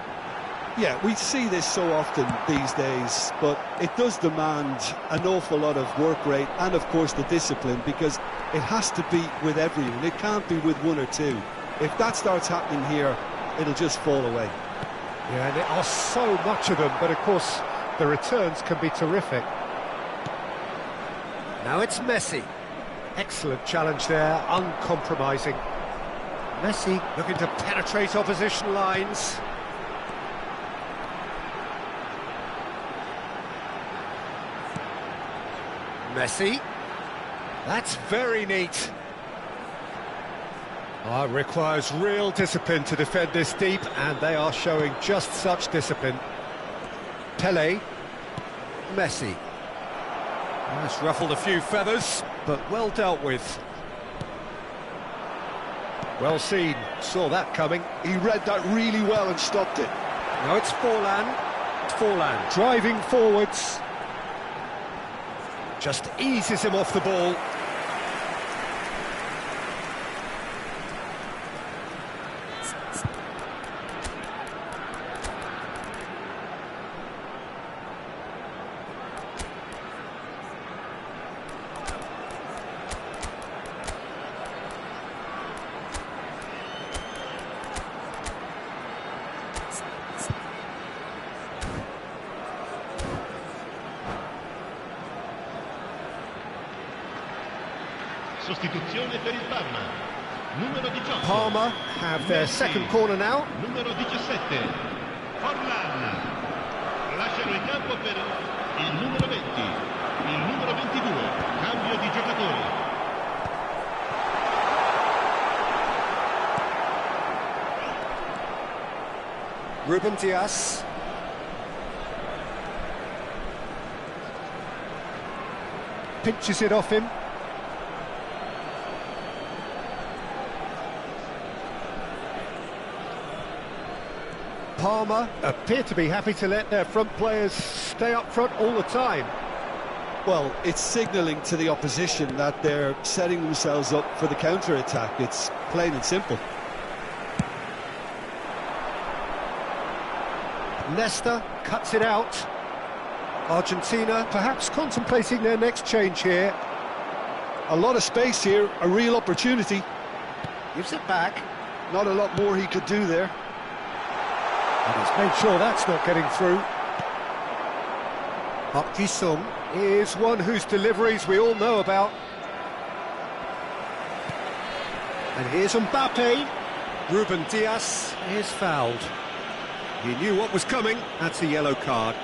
Yeah, we see this so often these days, but it does demand an awful lot of work rate and, of course, the discipline, because it has to be with everyone. It can't be with one or two. If that starts happening here, it'll just fall away. Yeah, and there are so much of them, but, of course, the returns can be terrific. Now it's Messi. Excellent challenge there, uncompromising. Messi looking to penetrate opposition lines. Messi. That's very neat. Oh, it requires real discipline to defend this deep, and they are showing just such discipline. Pele. Messi. Oh, it's ruffled a few feathers, but well dealt with. Well seen, saw that coming. He read that really well and stopped it. Now it's Forlan. Forlan driving forwards. Just eases him off the ball. Sostituzione per il Parma. Numero 18. Parma have their second corner now. Numero 17. Forlan. Lasciano il campo per il numero 20. Il numero 22. Cambio di giocatore. Ruben Dias. pinches it off him. Palmer appear to be happy to let their front players stay up front all the time. Well, it's signalling to the opposition that they're setting themselves up for the counter-attack. It's plain and simple. Nesta cuts it out. Argentina perhaps contemplating their next change here. A lot of space here, a real opportunity. Gives it back. Not a lot more he could do there. And he's made sure that's not getting through. Park Ji-sung is one whose deliveries we all know about. And here's Mbappe. Ruben Dias is fouled. He knew what was coming. That's a yellow card.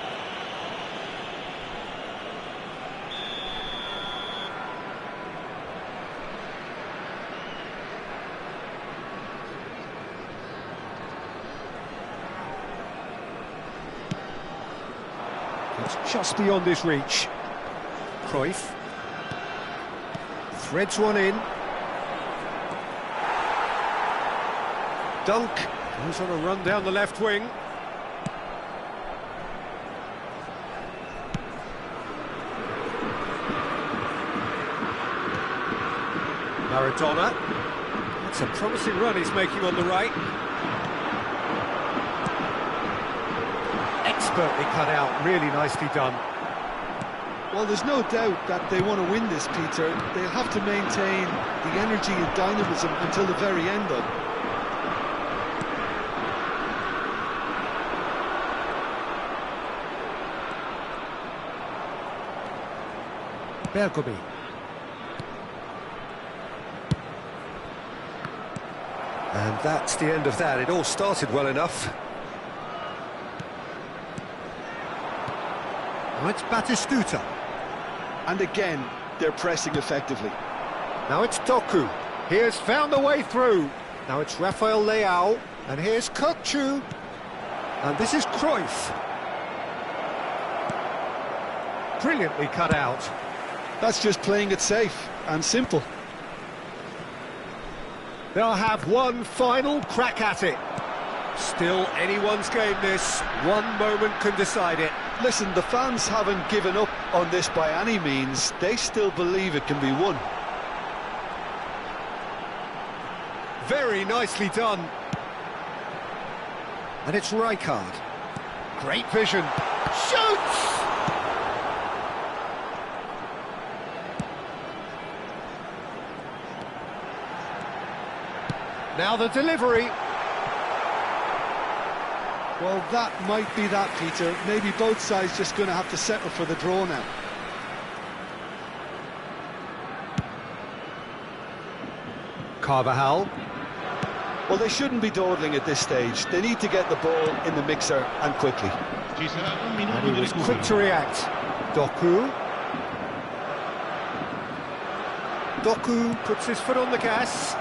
It's just beyond his reach. Cruyff threads one in. Dunk goes on a run down the left wing. Maradona. That's a promising run he's making on the right. Expertly cut out, really nicely done. Well, there's no doubt that they want to win this, Peter. They'll have to maintain the energy and dynamism until the very end, though. Bergomi. And that's the end of that. It all started well enough. Now it's Batistuta. And again, they're pressing effectively. Now it's Doku. He has found a way through. Now it's Rafael Leao. And here's Kökçü. And this is Cruyff. Brilliantly cut out. That's just playing it safe and simple. They'll have one final crack at it. Still anyone's game this. One moment can decide it. Listen, the fans haven't given up on this by any means. They still believe it can be won. Very nicely done. And it's Rijkaard. Great vision. Shoots! Now the delivery. Well, that might be that, Peter. Maybe both sides just going to have to settle for the draw now. Carvajal. Well, they shouldn't be dawdling at this stage. They need to get the ball in the mixer and quickly. And he was quick to react. Doku. Doku puts his foot on the gas.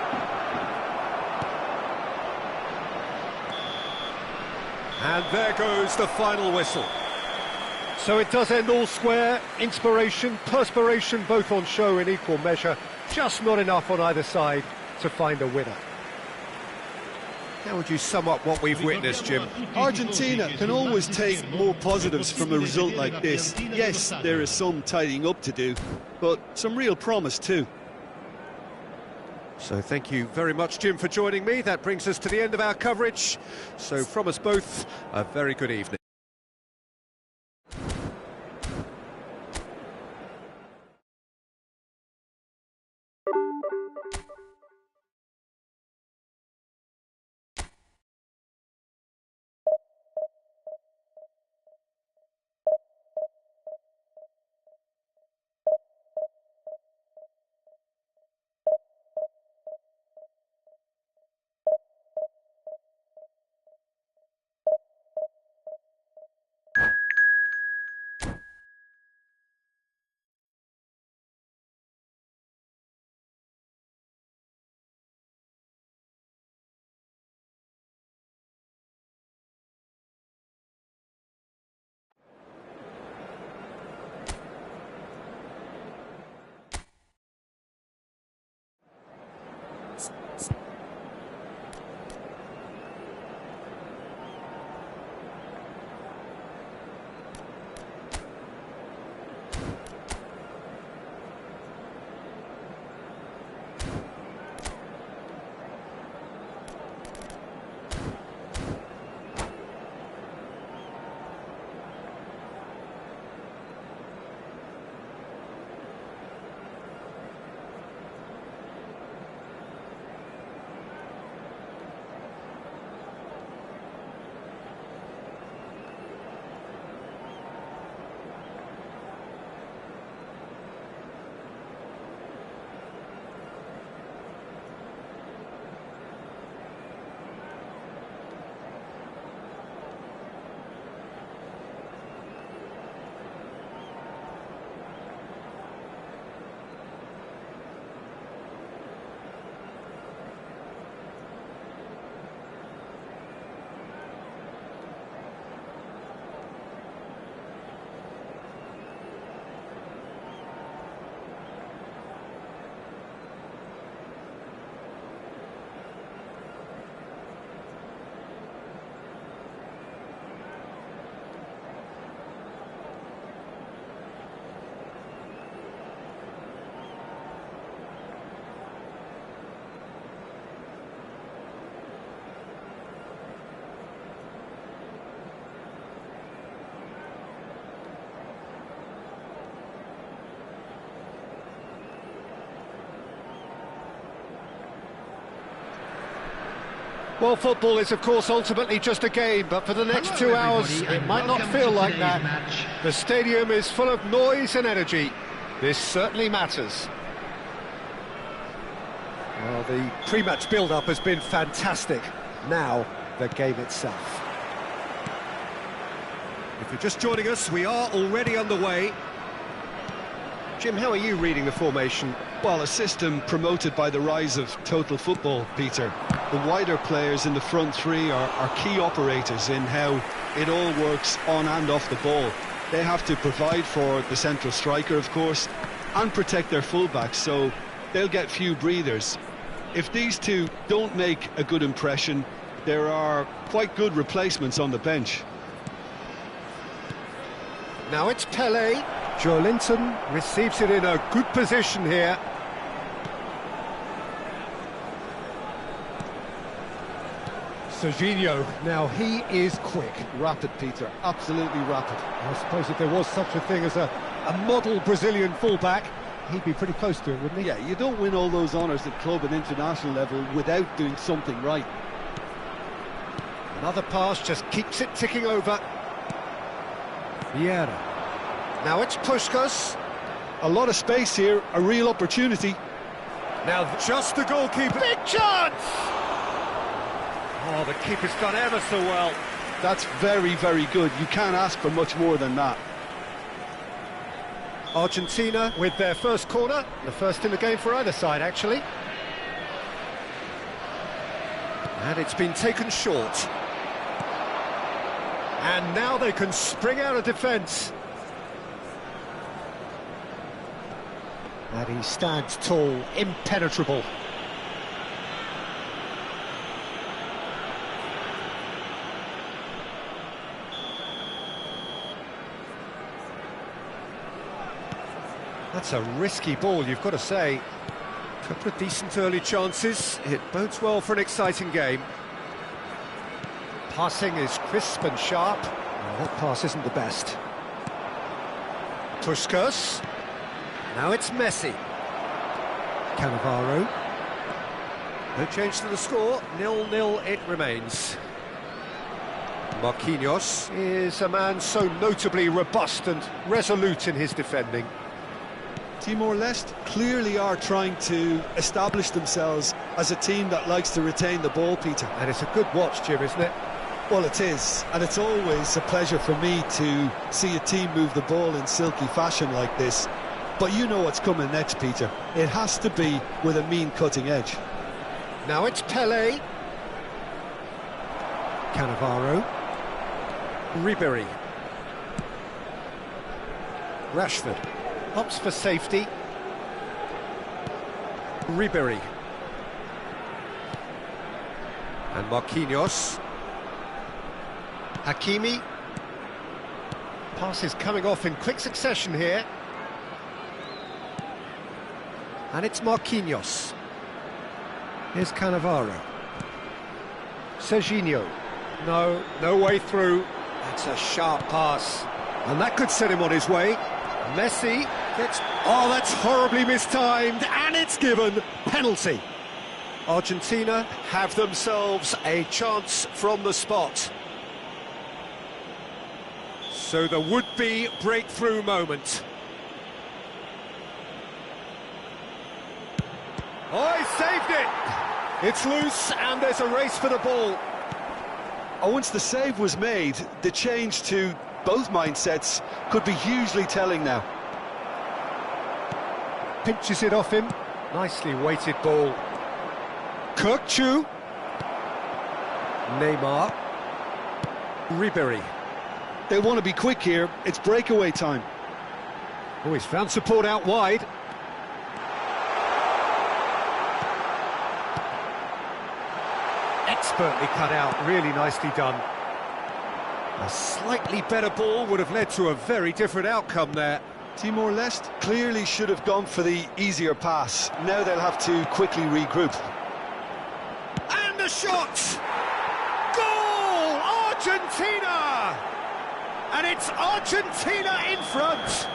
And there goes the final whistle. So it does end all square. Inspiration, perspiration, both on show in equal measure. Just not enough on either side to find a winner. How would you sum up what we've witnessed, Jim? Argentina can always take more positives from a result like this. Yes, there is some tidying up to do, but some real promise too. So thank you very much, Jim, for joining me. That brings us to the end of our coverage. So from us both, a very good evening. Well, football is, of course, ultimately just a game, but for the next 2 hours, it might not feel like that. The stadium is full of noise and energy. This certainly matters. Well, the pre-match build-up has been fantastic. Now, the game itself. If you're just joining us, we are already underway. Jim, how are you reading the formation? Well, a system promoted by the rise of total football, Peter. The wider players in the front three are key operators in how it all works on and off the ball. They have to provide for the central striker, of course, and protect their fullbacks, so they'll get few breathers. If these two don't make a good impression, there are quite good replacements on the bench. Now it's Pelé. Joelinton receives it in a good position here. Serginho, now he is quick. Rapid, Peter, absolutely rapid. I suppose if there was such a thing as a model Brazilian fullback, he'd be pretty close to it, wouldn't he? Yeah, you don't win all those honours at club and international level without doing something right. Another pass just keeps it ticking over. Vieira. Now it's Puskas. A lot of space here, a real opportunity. Now just the goalkeeper. Big chance! Oh, the keeper's done ever so well. That's very, very good. You can't ask for much more than that. Argentina with their first corner. The first in the game for either side, actually. And it's been taken short. And now they can spring out of defence. And he stands tall, impenetrable. That's a risky ball, you've got to say. A couple of decent early chances. It bodes well for an exciting game. Passing is crisp and sharp. Well, that pass isn't the best. Puskas. Now it's Messi. Cannavaro. No change to the score. 0-0 it remains. Marquinhos is a man so notably robust and resolute in his defending. Timor-Leste clearly are trying to establish themselves as a team that likes to retain the ball, Peter. And it's a good watch, Jim, isn't it? Well, it is, and it's always a pleasure for me to see a team move the ball in silky fashion like this. But you know what's coming next, Peter. It has to be with a mean cutting edge. Now it's Pelé. Cannavaro. Ribéry. Rashford. Opts for safety. Ribéry. And Marquinhos. Hakimi. Passes coming off in quick succession here. And it's Marquinhos. Here's Cannavaro. Serginho. No way through. That's a sharp pass. And that could set him on his way. Messi gets... Oh, that's horribly mistimed. And it's given. Penalty. Argentina have themselves a chance from the spot. So the would-be breakthrough moment. Oh, he saved it! It's loose and there's a race for the ball. Oh, once the save was made, the change to both mindsets could be hugely telling now. Pinches it off him. Nicely weighted ball. Kirkchu. Neymar. Ribéry. They want to be quick here. It's breakaway time. Oh, he's found support out wide. Expertly cut out, really nicely done. A slightly better ball would have led to a very different outcome there. Timor-Leste clearly should have gone for the easier pass. Now they'll have to quickly regroup. And the shot! Goal! Argentina! And it's Argentina in front!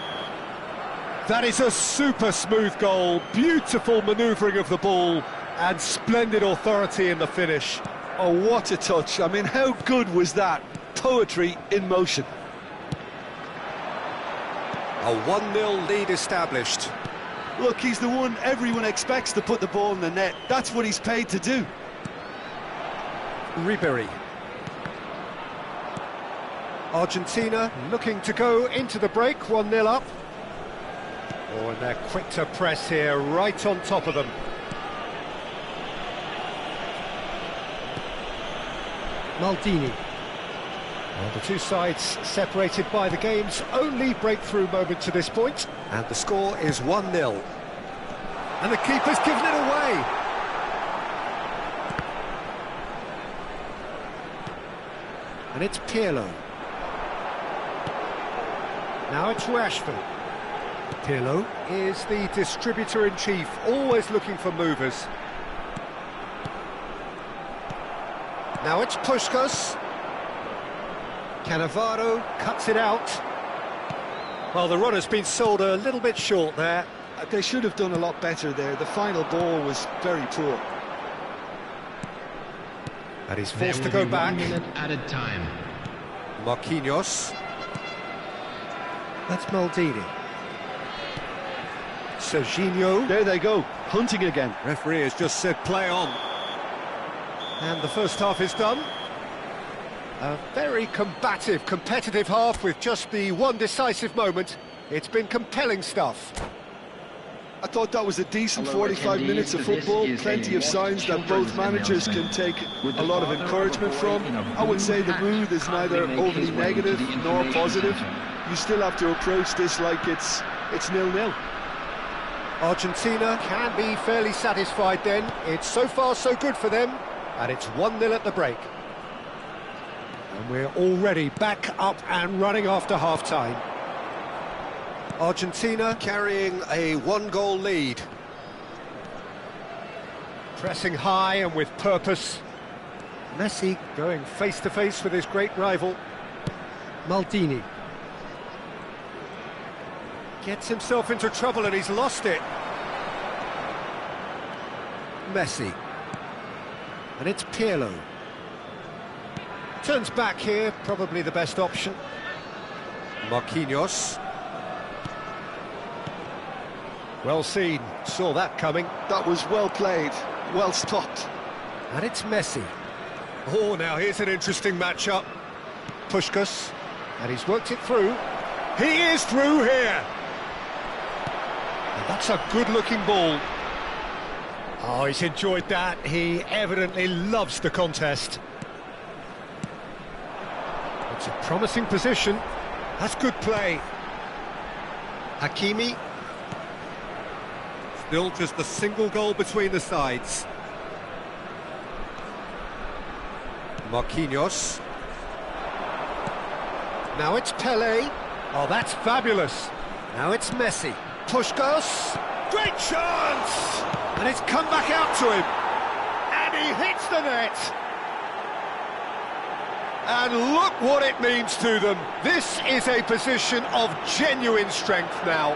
That is a super smooth goal, beautiful manoeuvring of the ball, and splendid authority in the finish. Oh, what a touch. I mean, how good was that? Poetry in motion. A 1-0 lead established. Look, he's the one everyone expects to put the ball in the net. That's what he's paid to do. Ribery. Argentina looking to go into the break, 1-0 up. Oh, and they're quick to press here, right on top of them. Maldini. Well, the two sides separated by the game's only breakthrough moment to this point. And the score is 1-0. And the keeper's given it away. And it's Pirlo. Now it's Rashford. Pirlo is the distributor-in-chief, always looking for movers. Now it's Puskas. Cannavaro cuts it out. Well, the run has been sold a little bit short there. They should have done a lot better there. The final ball was very poor. And he's forced to go back. 1 minute added time. Marquinhos. That's Maldini. Serginho. There they go, hunting again. Referee has just said play on. And the first half is done. A very combative, competitive half with just the one decisive moment. It's been compelling stuff. I thought that was a decent 45 minutes of football, plenty of signs that both managers can take a lot of encouragement from. I would say the mood is neither overly negative nor positive. You still have to approach this like it's 0-0. Argentina can be fairly satisfied then. It's so far so good for them, and it's 1-0 at the break. And we're already back up and running after half-time. Argentina carrying a 1-goal lead. Pressing high and with purpose. Messi going face-to-face with his great rival. Maldini. Gets himself into trouble and he's lost it. Messi. And it's Pirlo. Turns back here, probably the best option. Marquinhos. Well seen, saw that coming. That was well played, well stopped. And it's Messi. Oh, now here's an interesting matchup. Puskas, and he's worked it through. He is through here. And that's a good-looking ball. Oh, he's enjoyed that. He evidently loves the contest. It's a promising position. That's good play. Hakimi. Still just a single goal between the sides. Marquinhos. Now it's Pelé. Oh, that's fabulous. Now it's Messi. Puskas. Great chance! And it's come back out to him. And he hits the net. And look what it means to them. This is a position of genuine strength now.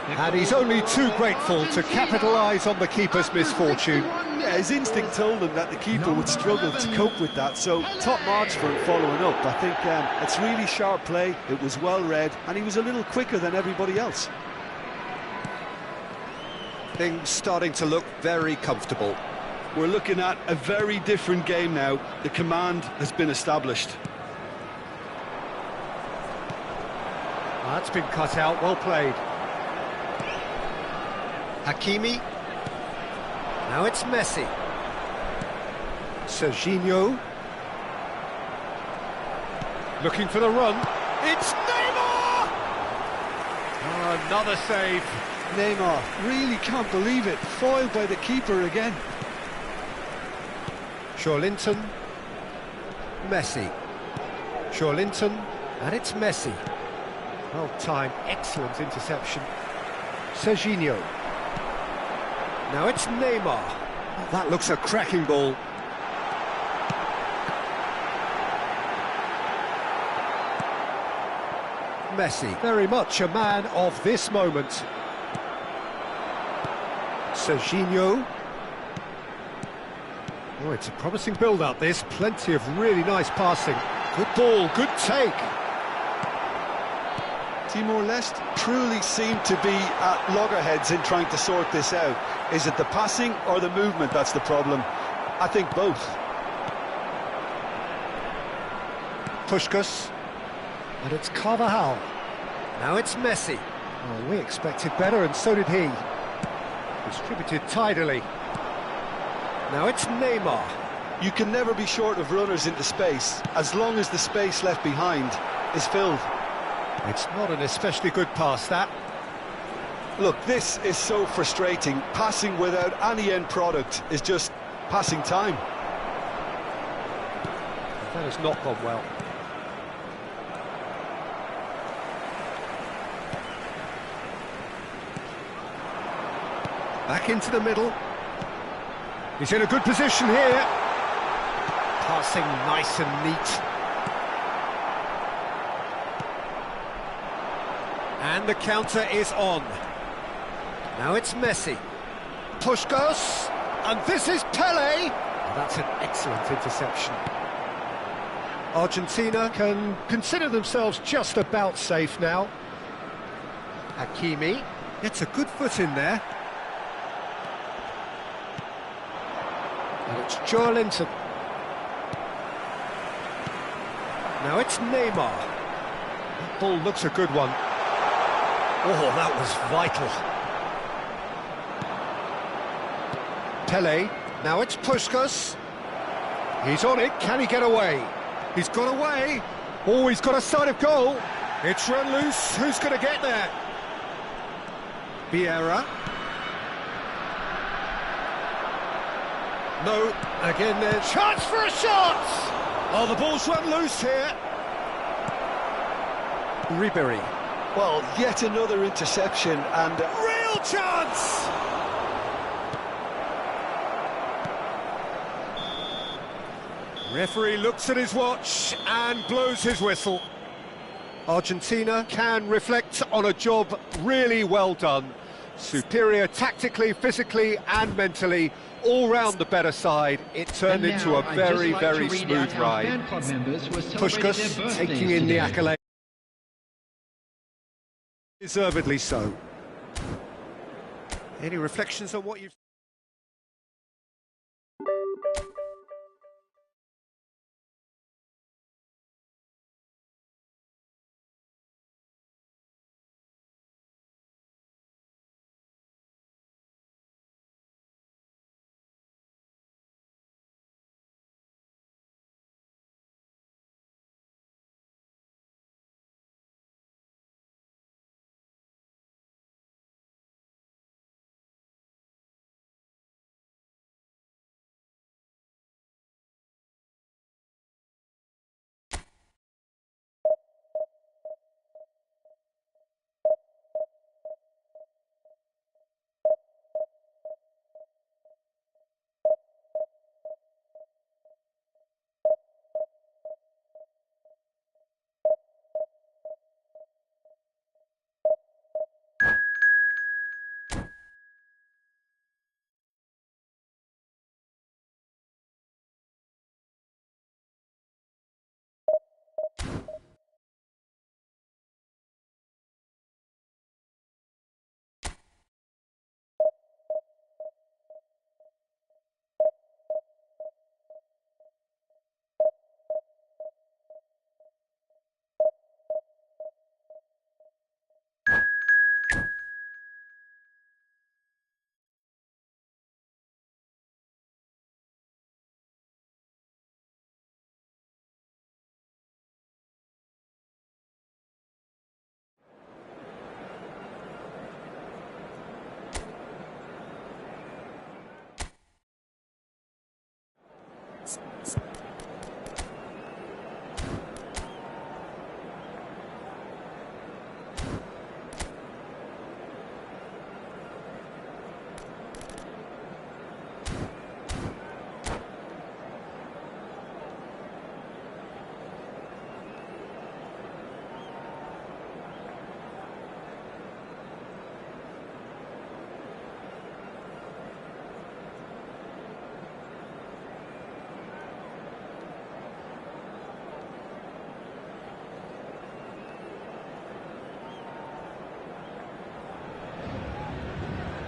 And he's only too grateful to capitalise on the keeper's misfortune. Yeah, his instinct told him that the keeper would struggle to cope with that, so top marks for him following up. I think it's really sharp play, it was well read, and he was a little quicker than everybody else. Things starting to look very comfortable. We're looking at a very different game now. The command has been established. That's been cut out, well played. Hakimi. Now it's Messi. Serginho. Looking for the run. It's Neymar! Oh, another save. Neymar, really can't believe it. Foiled by the keeper again. Joellinton. Messi. Joellinton. And it's Messi. Well timed, excellent interception. Serginho. Now it's Neymar. Oh, that looks a cracking ball. Messi, very much a man of this moment. Serginho. Oh, it's a promising build-up, this. Plenty of really nice passing. Good ball, good take. Timor-Leste truly seem to be at loggerheads in trying to sort this out. Is it the passing or the movement that's the problem? I think both. Puskas. And it's Carvajal. Now it's Messi. Oh, we expected better, and so did he. Distributed tidily. Now it's Neymar. You can never be short of runners into space, as long as the space left behind is filled. It's not an especially good pass, that. Look, this is so frustrating. Passing without any end product is just passing time. That has not gone well. Back into the middle. He's in a good position here. Passing nice and neat. And the counter is on. Now it's Messi. Puskas. And this is Pele. Oh, that's an excellent interception. Argentina can consider themselves just about safe now. Hakimi gets a good foot in there. And it's Joellinton. Now it's Neymar. That ball looks a good one. Oh, that was vital. Pele. Now it's Puskas. He's on it. Can he get away? He's got away. Oh, he's got a sight of goal. It's run loose. Who's going to get there? Vieira. No. Again, there's chance for a shot. Oh, the ball's run loose here. Ribery. Well, yet another interception and Real chance! Referee looks at his watch and blows his whistle. Argentina can reflect on a job really well done. Superior tactically, physically and mentally, all round the better side. It turned into a very, very smooth ride. Puskas taking in the accolade. Deservedly so. Any reflections on what you've...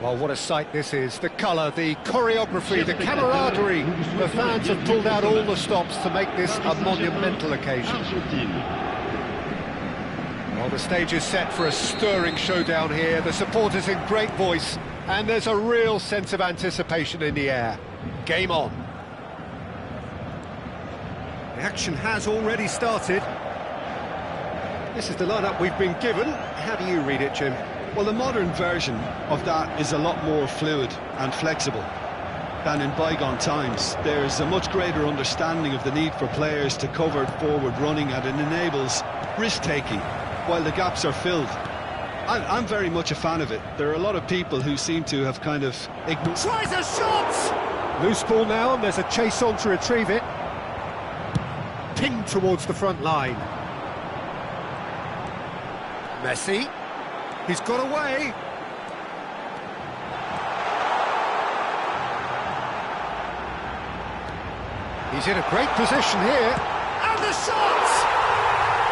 Well, what a sight this is. The colour, the choreography, the camaraderie. The fans have pulled out all the stops to make this a monumental occasion. Well, the stage is set for a stirring showdown here. The supporters in great voice, and there's a real sense of anticipation in the air. Game on. The action has already started. This is the lineup we've been given. How do you read it, Jim? Well, the modern version of that is a lot more fluid and flexible than in bygone times. There's a much greater understanding of the need for players to cover forward running, and it enables risk-taking while the gaps are filled. I'm very much a fan of it. There are a lot of people who seem to have kind of ignored... Tries a shot! Loose ball now, and there's a chase on to retrieve it. Pinged towards the front line. Messi. He's got away. He's in a great position here. And the shot!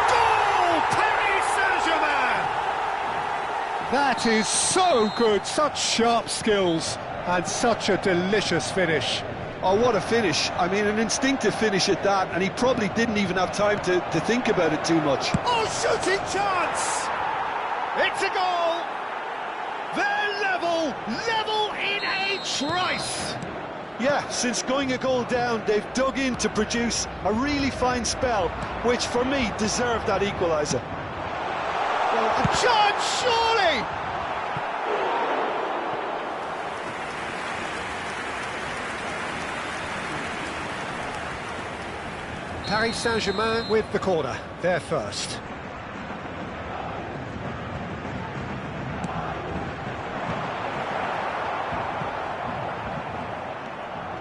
Goal! Paris Saint-Germain! That is so good. Such sharp skills and such a delicious finish. Oh, what a finish. I mean, an instinctive finish at that, and he probably didn't even have time to think about it too much. Oh, shooting chance! It's a goal! They're level in a trice! Yeah, since going a goal down, they've dug in to produce a really fine spell, which for me deserved that equaliser. Well, a chance, surely! Paris Saint-Germain with the corner, they're first.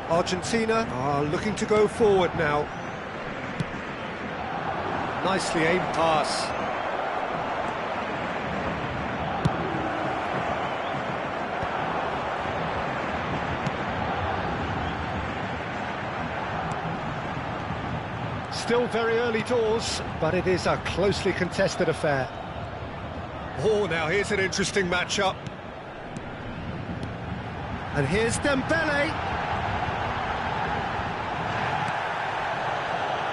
Argentina are looking to go forward now. Nicely aimed pass. Still very early doors, but it is a closely contested affair. Oh, now here's an interesting matchup. And here's Dembele.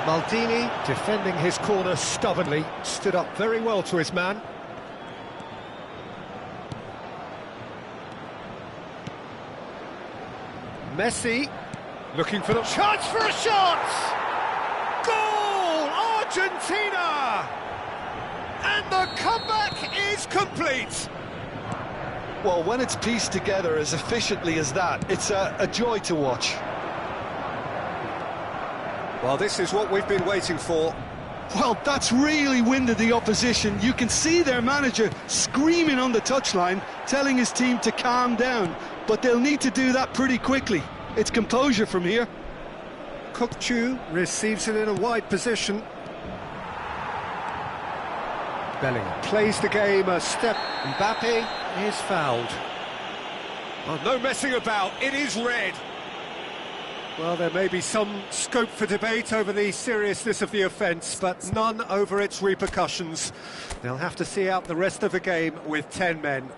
Maldini, defending his corner stubbornly, stood up very well to his man. Messi, looking for the chance for a shot! Goal! Argentina! And the comeback is complete! Well, when it's pieced together as efficiently as that, it's a joy to watch. Well, this is what we've been waiting for. Well, that's really winded the opposition. You can see their manager screaming on the touchline, telling his team to calm down, but they'll need to do that pretty quickly. It's composure from here. Kukçu receives it in a wide position. Bellingham plays the game a step. Mbappe is fouled. Oh, no messing about, it is red. Well, there may be some scope for debate over the seriousness of the offence, but none over its repercussions. They'll have to see out the rest of the game with 10 men.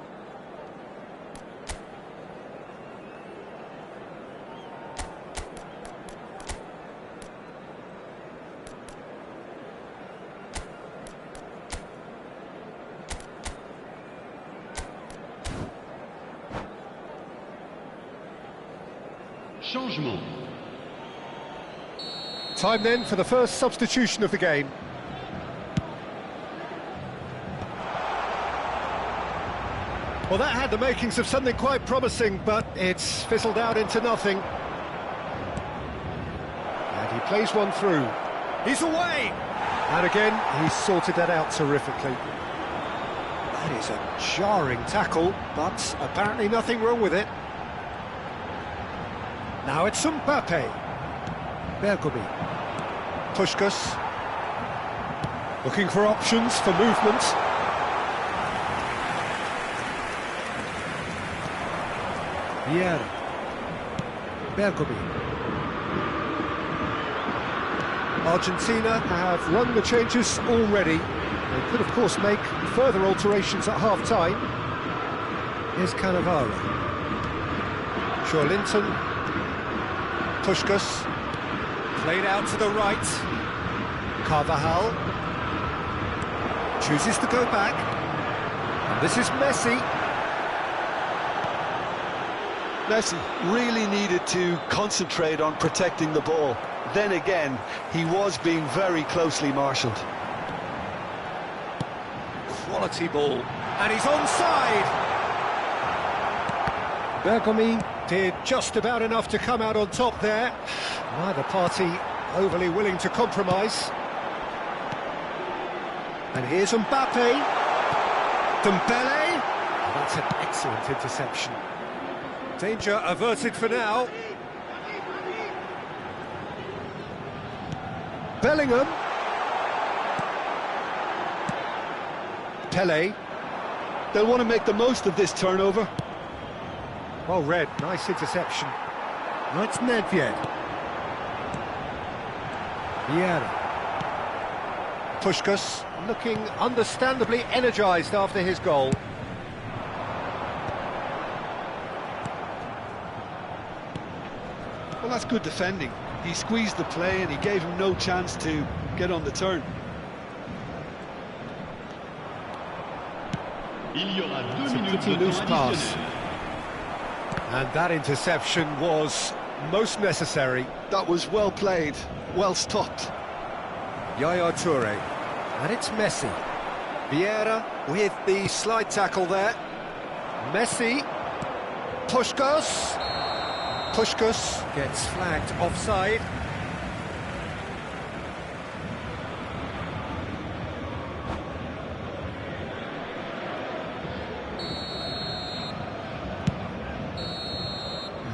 Changement. Time then for the first substitution of the game. Well, that had the makings of something quite promising, but it's fizzled out into nothing. And he plays one through. He's away! And again, he's sorted that out terrifically. That is a jarring tackle, but apparently nothing wrong with it. Now it's Mbappe. Bergomi. Puskas. Looking for options for movement. Vieira. Bergomi. Argentina have run the changes already. They could, of course, make further alterations at half-time. Here's Cannavaro. Joellinton, Puskas, played out to the right. Carvajal chooses to go back. And this is Messi. Messi really needed to concentrate on protecting the ball. Then again, he was being very closely marshalled. Quality ball, and he's onside. Bergomi did just about enough to come out on top there. Neither party overly willing to compromise. And here's Mbappe. Dembele. That's an excellent interception. Danger averted for now. Bellingham. Pele. They'll want to make the most of this turnover. Well read, nice interception. Now it's Nedved. Vieira. Puskas looking understandably energised after his goal. Well, that's good defending. He squeezed the play and he gave him no chance to get on the turn. It's a pretty loose pass. And that interception was most necessary. That was well played, well stopped. Yaya Toure. And it's Messi. Vieira with the slide tackle there. Messi. Puskas. Puskas gets flagged offside.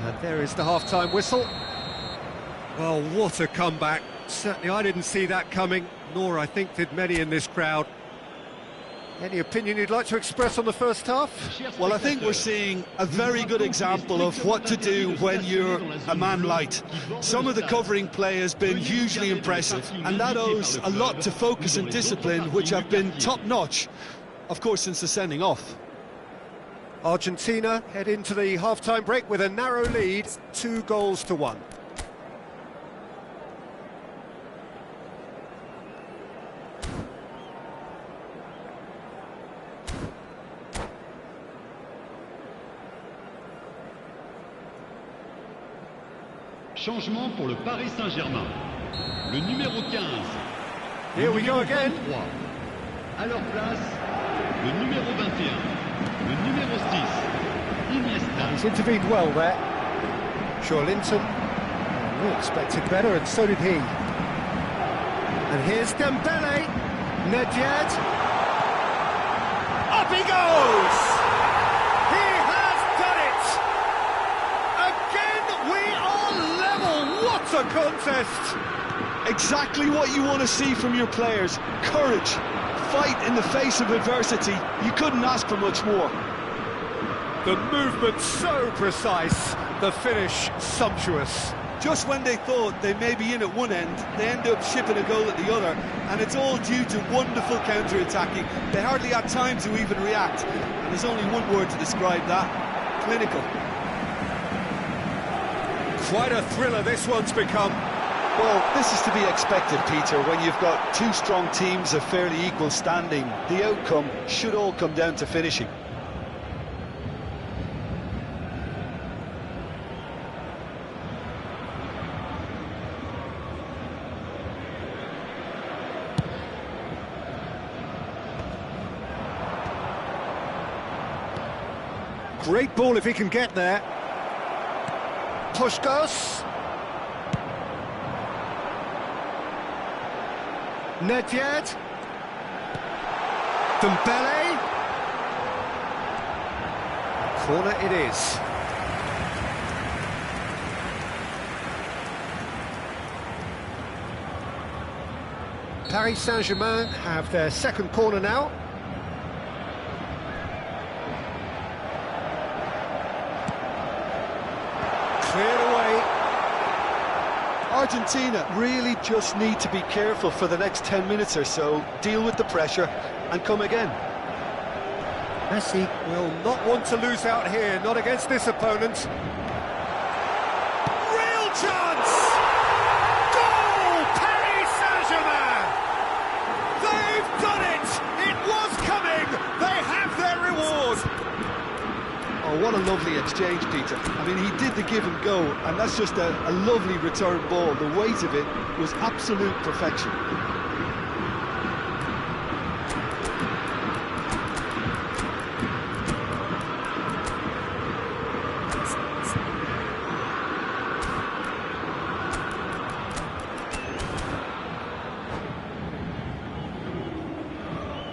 And there is the half-time whistle. Well, what a comeback. Certainly I didn't see that coming, nor I think did many in this crowd. Any opinion you'd like to express on the first half? Well, I think we're seeing a very good example of what to do when you're a man light. Some of the covering play has been hugely impressive, and that owes a lot to focus and discipline, which have been top-notch, of course, since the sending off. Argentina head into the half-time break with a narrow lead, 2-1. Changement pour le Paris Saint-Germain. Le numéro 15. Here we go again. 23. À leur place, le numéro 21. Le numéro 6. Iniesta. He's intervened well there. Joellinton. We expected better, and so did he. And here's Dembele. Nedved. Up he goes! He has done it! Again, we are level. What a contest! Exactly what you want to see from your players. Courage, fight in the face of adversity. You couldn't ask for much more. The movement so precise, the finish sumptuous. Just when they thought they may be in at one end, they end up shipping a goal at the other, and it's all due to wonderful counter-attacking. They hardly had time to even react, and there's only one word to describe that: clinical. Quite a thriller this one's become. Well, this is to be expected, Peter. When you've got two strong teams of fairly equal standing, the outcome should all come down to finishing. Great ball if he can get there. Puskas. Nedved. Dembele. Corner it is. Paris Saint-Germain have their second corner now. Cleared away. Argentina really just need to be careful for the next 10 minutes or so, deal with the pressure and come again. Messi will not want to lose out here, not against this opponent. chance! Goal! Paris Saint-Germain! They've done it! It was coming! They have their reward! Oh, what a lovely exchange, Peter. I mean, he did the give and go, and that's just a lovely return ball. The weight of it was absolute perfection.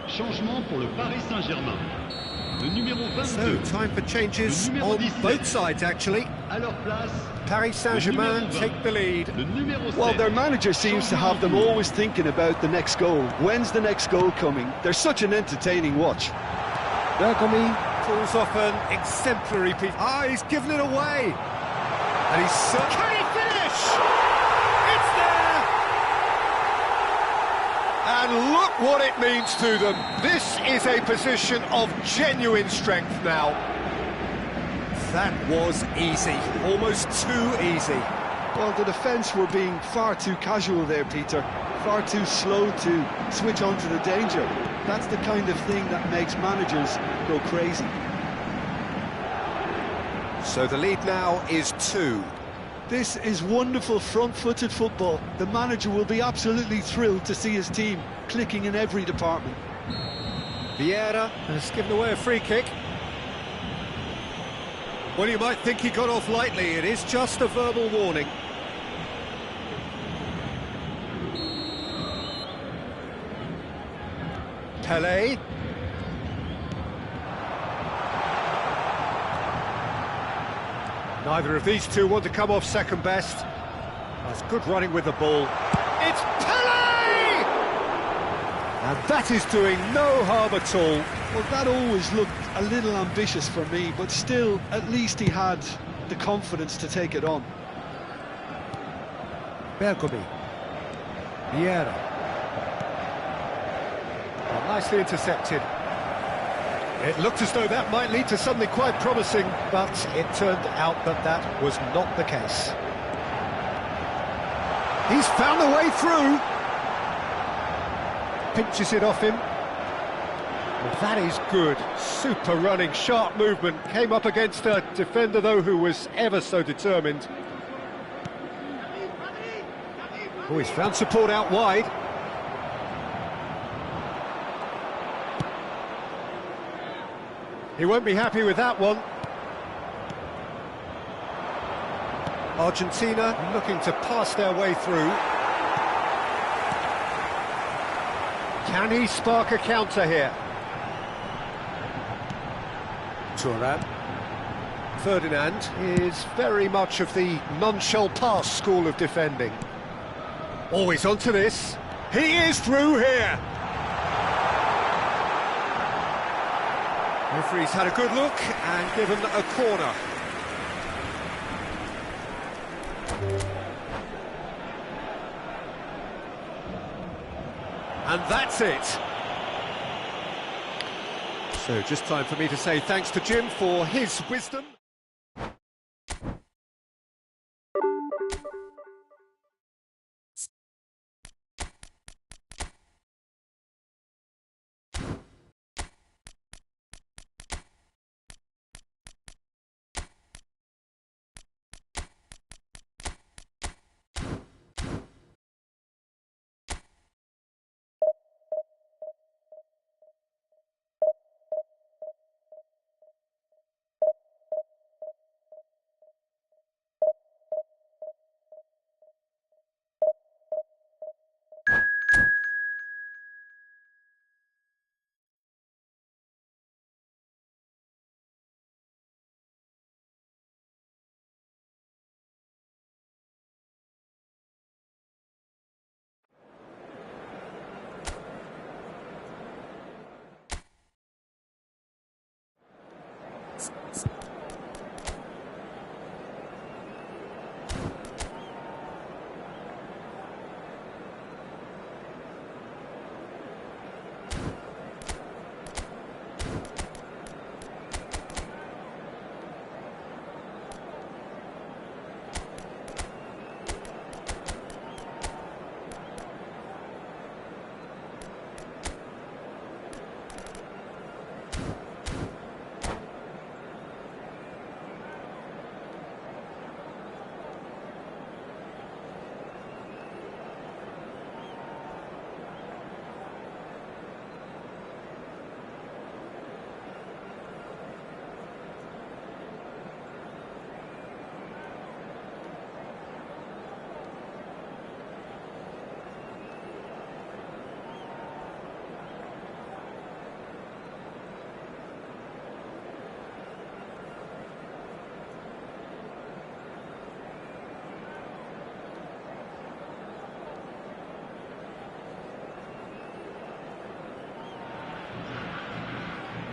Changement pour le Paris Saint-Germain. Le numéro 22. So, time for changes on both sides, actually. À leur place, Paris Saint-Germain take the lead. le numéro 7. Well, their manager seems to have them always thinking about the next goal. When's the next goal coming? They're such an entertaining watch. Bergomi pulls off an exemplary piece. Ah, he's given it away. And he's... Can he finish? It's there! And look what it means to them. This is a position of genuine strength now. That was easy, almost too easy. Well, the defence were being far too casual there, Peter. Far too slow to switch on to the danger. That's the kind of thing that makes managers go crazy. So the lead now is 2. This is wonderful front-footed football. The manager will be absolutely thrilled to see his team clicking in every department. Vieira has given away a free kick. Well, you might think he got off lightly. It is just a verbal warning. Pelé. Neither of these two want to come off second best. That's good running with the ball. It's Pelé! And that is doing no harm at all. Well, that always looked a little ambitious for me, but still, at least he had the confidence to take it on. Bergomi. Vieira. Well, nicely intercepted. It looked as though that might lead to something quite promising, but it turned out that that was not the case. He's found a way through. Pinches it off him. Well, that is good. Super running, sharp movement. Came up against a defender, though, who was ever so determined. Oh, he's found support out wide. He won't be happy with that one. Argentina looking to pass their way through. Can he spark a counter here? Thuram. Ferdinand is very much of the non-shall-pass school of defending. Oh, he's onto this. He is through here. Referee's had a good look and given a corner. And that's it. So just time for me to say thanks to Jim for his wisdom.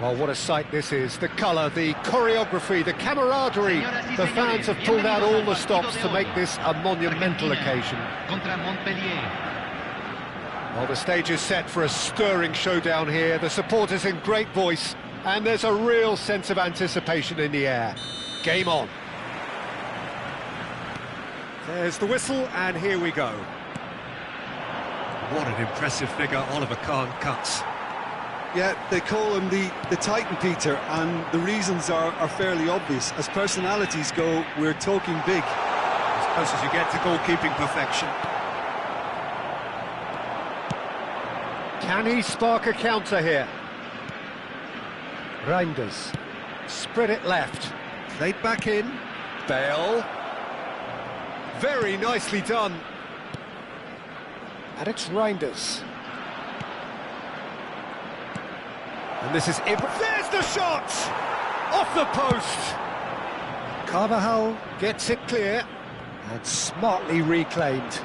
Well, what a sight this is. The colour, the choreography, the camaraderie. The fans have pulled out all the stops to make this a monumental occasion. Well, the stage is set for a stirring showdown here. The supporters in great voice, and there's a real sense of anticipation in the air. Game on. There's the whistle, and here we go. What an impressive figure Oliver Kahn cuts. Yeah, they call him the Titan, Peter, and the reasons are fairly obvious. As personalities go, we're talking big. As close as you get to goalkeeping perfection. Can he spark a counter here? Reinders. Spread it left. Played back in. Bale. Very nicely done. And it's Reinders. And this is it. There's the shot! Off the post! Carvajal gets it clear and smartly reclaimed.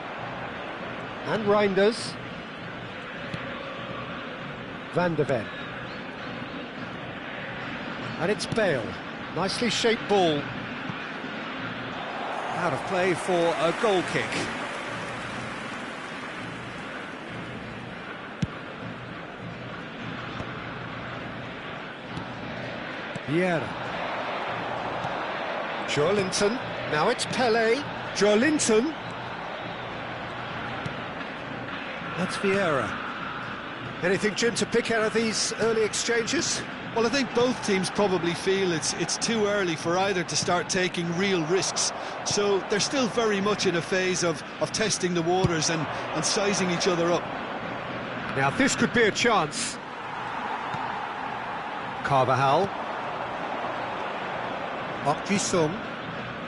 And Reinders. Van der Ven. And it's Bale. Nicely shaped ball. Out of play for a goal kick. Vieira. Joelinton. Now it's Pelé. Joelinton. That's Vieira. Anything, Jim, to pick out of these early exchanges? Well, I think both teams probably feel it's too early for either to start taking real risks. So they're still very much in a phase of testing the waters and sizing each other up. Now, this could be a chance. Carvajal. Sung.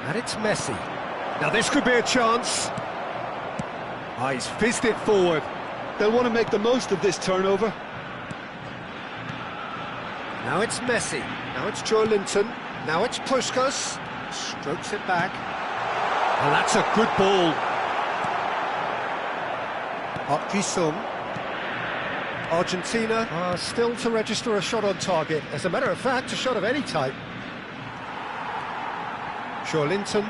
And it's Messi. Now, this could be a chance. Oh, he's fizzed it forward. They'll want to make the most of this turnover. Now it's Messi. Now it's Joelinton. Now it's Puskas. Strokes it back. And that's a good ball. Sung. Argentina are still to register a shot on target. As a matter of fact, a shot of any type. Joelinton.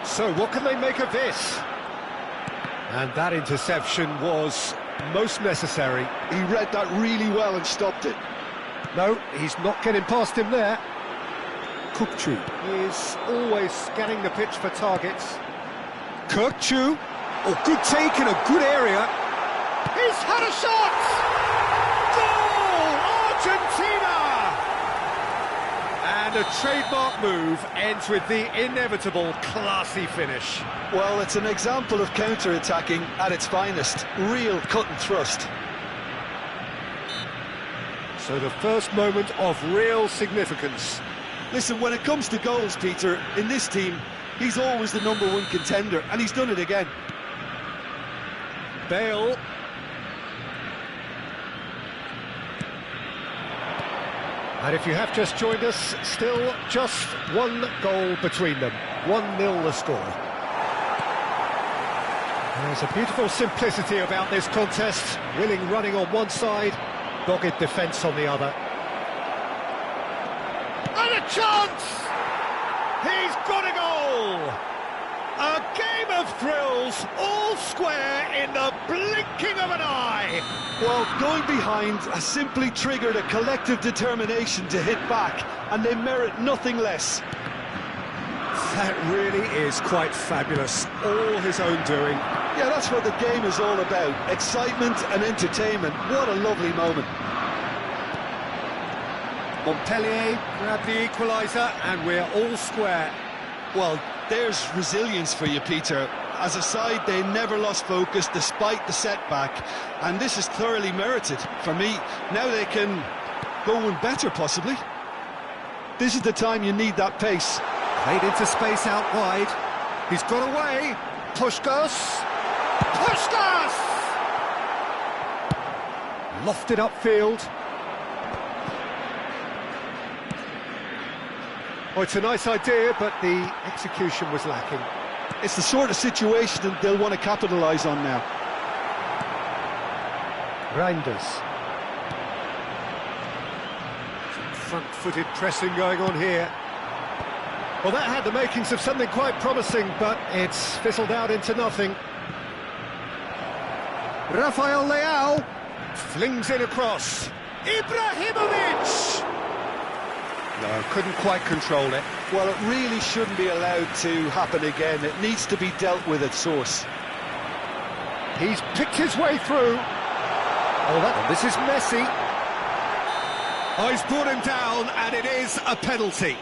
So what can they make of this? And that interception was most necessary. He read that really well and stopped it. No, he's not getting past him there. Kukçu is always scanning the pitch for targets. Kukçu. Oh, good take in a good area. He's had a shot! Goal! Argentina! And a trademark move ends with the inevitable classy finish. Well, it's an example of counter-attacking at its finest. Real cut and thrust. So the first moment of real significance. Listen, when it comes to goals, Peter, in this team, he's always the #1 contender, and he's done it again. Bale. And if you have just joined us, still just one goal between them. 1-0 the score. There's a beautiful simplicity about this contest. Willing running on one side, dogged defence on the other. And a chance! He's got a goal! A game of thrills, all square in the blinking of an eye. Well, going behind has simply triggered a collective determination to hit back, and they merit nothing less. That really is quite fabulous, all his own doing. Yeah, that's what the game is all about, excitement and entertainment. What a lovely moment. Montpellier grab the equaliser, and we're all square. Well, there's resilience for you, Peter. As a side, they never lost focus despite the setback, and this is thoroughly merited. For me, now they can go one better, possibly. This is the time you need that pace. Played into space out wide. He's got away. Puskas. Puskas! Lofted upfield. Oh, it's a nice idea, but the execution was lacking. It's the sort of situation that they'll want to capitalise on now. Reinders. front-footed pressing going on here. Well, that had the makings of something quite promising, but it's fizzled out into nothing. Rafael Leao flings it across. Ibrahimovic! No, couldn't quite control it. Well, it really shouldn't be allowed to happen again. It needs to be dealt with at source. He's picked his way through. Oh, this is Messi. Oh, he's brought him down, and it is a penalty.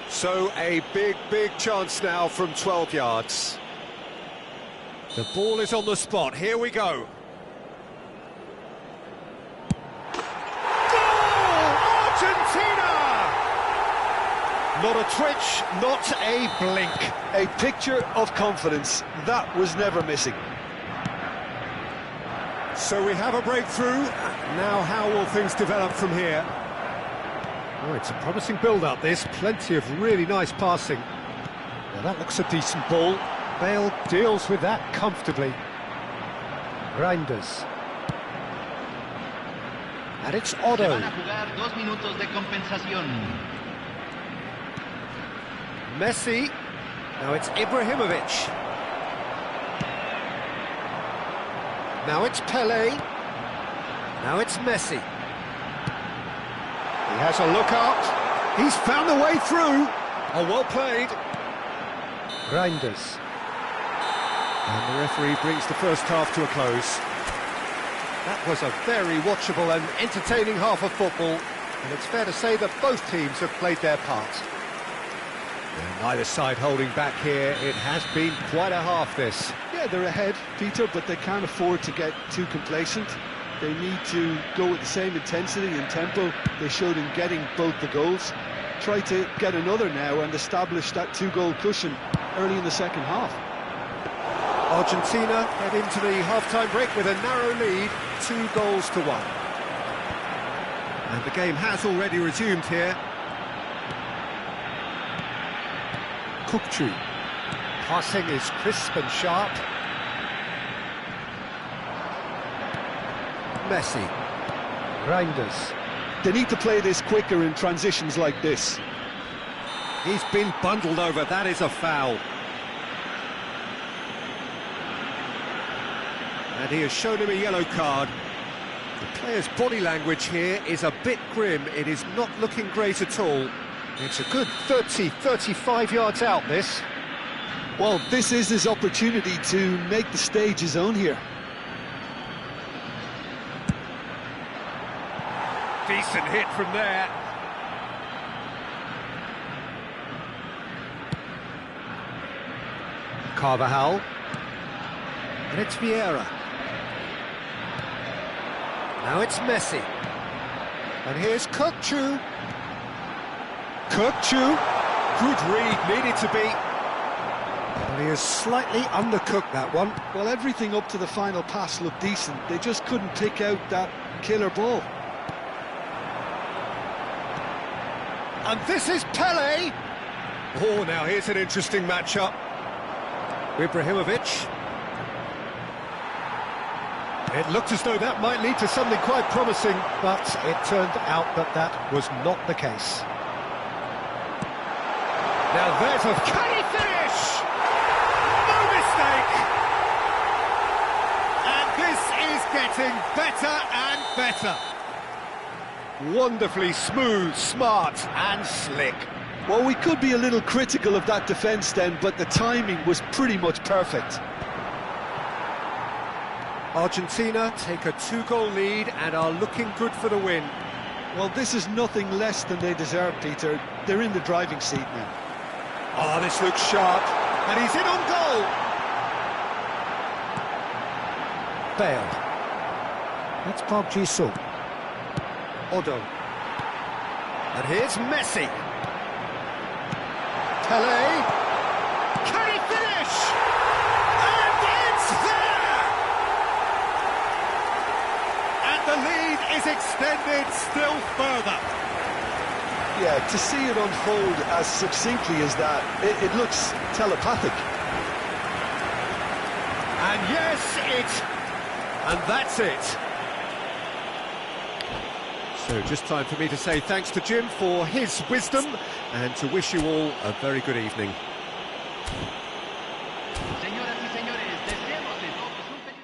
So a big chance now from 12 yards. The ball is on the spot. Here we go. Goal! Argentina! Not a twitch, not a blink. A picture of confidence. That was never missing. So we have a breakthrough. Now how will things develop from here? Oh, it's a promising build-up, this. Plenty of really nice passing. Well, that looks a decent ball. Bale deals with that comfortably. Reinders. And it's Otto. Messi. Now it's Ibrahimovic. Now it's Pelé. Now it's Messi. He has a look up. He's found a way through. Oh, well played. Reinders. And the referee brings the first half to a close. That was a very watchable and entertaining half of football. And it's fair to say that both teams have played their part. And neither side holding back here. It has been quite a half, this. Yeah, they're ahead, Peter, but they can't afford to get too complacent. They need to go with the same intensity and tempo they showed in getting both the goals. Try to get another now and establish that two-goal cushion early in the second half. Argentina head into the half-time break with a narrow lead, 2-1. And the game has already resumed here. Kukçu. Passing is crisp and sharp. Messi. Reinders. They need to play this quicker in transitions like this. He's been bundled over, that is a foul. And he has shown him a yellow card. The player's body language here is a bit grim. It is not looking great at all. It's a good 35 yards out, this. Well, this is his opportunity to make the stage his own here. Decent hit from there. Carvajal. And it's Vieira. Now it's Messi. And here's Kukçu. Kukçu. Good read, needed to be. And he has slightly undercooked that one. Well, everything up to the final pass looked decent. They just couldn't pick out that killer ball. And this is Pelé. Oh, now here's an interesting matchup. Ibrahimovic. It looked as though that might lead to something quite promising, but it turned out that that was not the case. Now there's a... Can he finish? No mistake! And this is getting better and better. Wonderfully smooth, smart and slick. Well, we could be a little critical of that defence then, but the timing was pretty much perfect. Argentina take a 2-goal lead and are looking good for the win. Well, this is nothing less than they deserve, Peter. They're in the driving seat now. Oh, this looks sharp. And he's in on goal. Bale. That's Park Ji-sung. Otto. And here's Messi. Pelé. Can he finish? And it's there! And the lead is extended still further. Yeah, to see it unfold as succinctly as that, it looks telepathic. And yes, and that's it. So just time for me to say thanks to Jim for his wisdom and to wish you all a very good evening. Señoras y señores, deseamos de todos un feliz...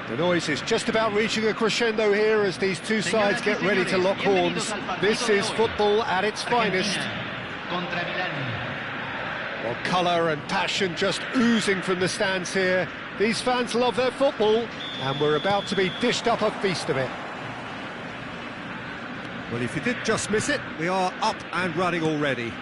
The noise is just about reaching a crescendo here as these two sides get ready to lock horns. This is football at its finest. Well, colour and passion just oozing from the stands here. These fans love their football, and we're about to be dished up a feast of it. Well, if you did just miss it, we are up and running already.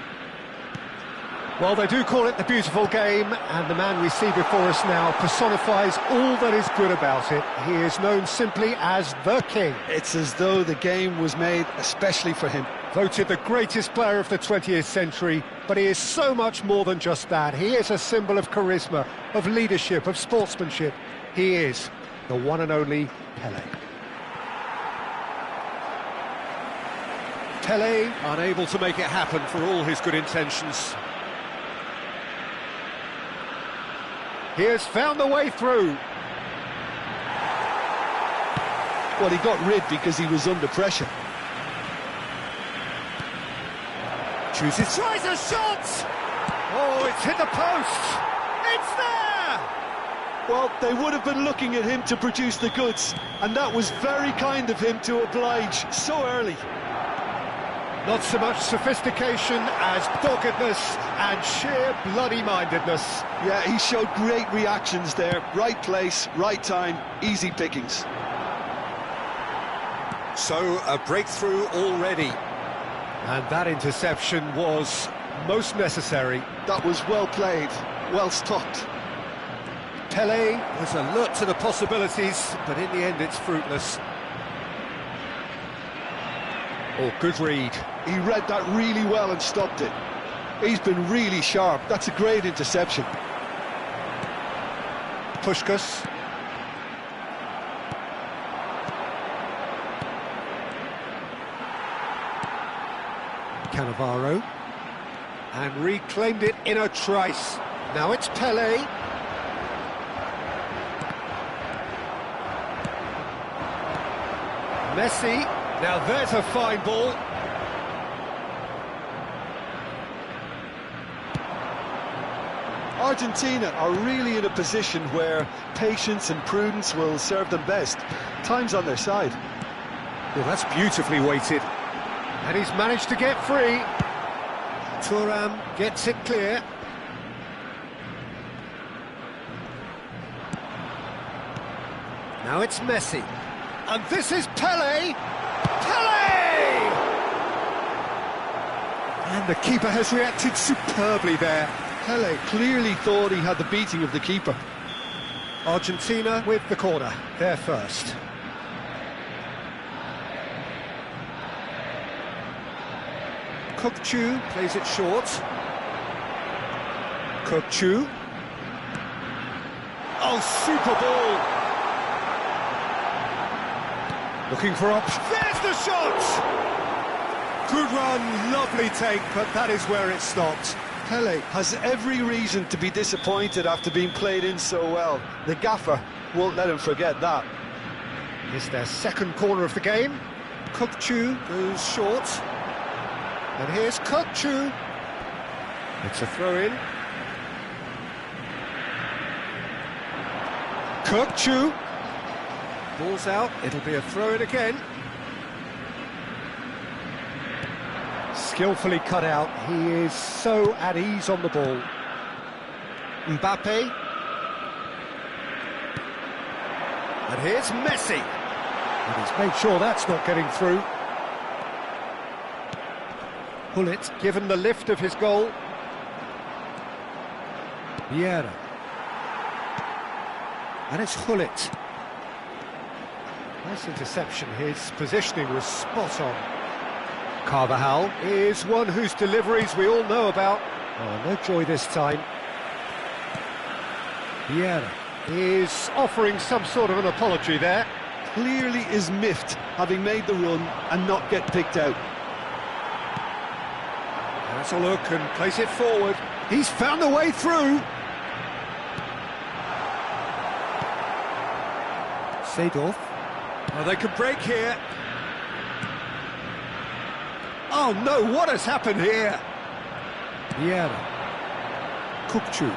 Well, they do call it the beautiful game, and the man we see before us now personifies all that is good about it. He is known simply as the King. It's as though the game was made especially for him. Voted the greatest player of the 20th century, but he is so much more than just that. He is a symbol of charisma, of leadership, of sportsmanship. He is the one and only Pelé. Pelé unable to make it happen for all his good intentions. He has found the way through. Well, he got rid because he was under pressure. Chooses, tries a shot! Oh, it's hit the post! It's there! Well, they would have been looking at him to produce the goods, and that was very kind of him to oblige so early. Not so much sophistication as doggedness and sheer bloody-mindedness. Yeah, he showed great reactions there. Right place, right time, easy pickings. So, a breakthrough already. And that interception was most necessary. That was well played, well stopped. Pelé was alert to the possibilities, but in the end it's fruitless. Oh, good read. He read that really well and stopped it. He's been really sharp. That's a great interception. Puskas. Cannavaro. And reclaimed it in a trice. Now it's Pele. Messi. Now there's a fine ball. Argentina are really in a position where patience and prudence will serve them best. Time's on their side. Well, that's beautifully weighted. And he's managed to get free. Thuram gets it clear. Now it's Messi. And this is Pele! Pele! And the keeper has reacted superbly there. Pele clearly thought he had the beating of the keeper. Argentina with the corner, they're first. Kukçu plays it short. Kukçu. Oh, super ball! Looking for options. There's the shot! Good run, lovely take, but that is where it stopped. Pele has every reason to be disappointed after being played in so well. The gaffer won't let him forget that. It's their second corner of the game. Kukçu goes short. And here's Kukçu. It's a throw-in. Kukçu. Ball's out, it'll be a throw-in again. Skillfully cut out, he is so at ease on the ball. Mbappe. And here's Messi. And he's made sure that's not getting through. Hullet, given the lift of his goal. Vieira. And it's Hullet. Nice interception, his positioning was spot on. Carvajal is one whose deliveries we all know about. Oh, no joy this time. Vieira is offering some sort of an apology there. Clearly is miffed, having made the run and not get picked out. Has a look and plays it forward. He's found a way through. Seedorf. Oh, they could break here. Oh no, what has happened here? Vieira. Kukçu.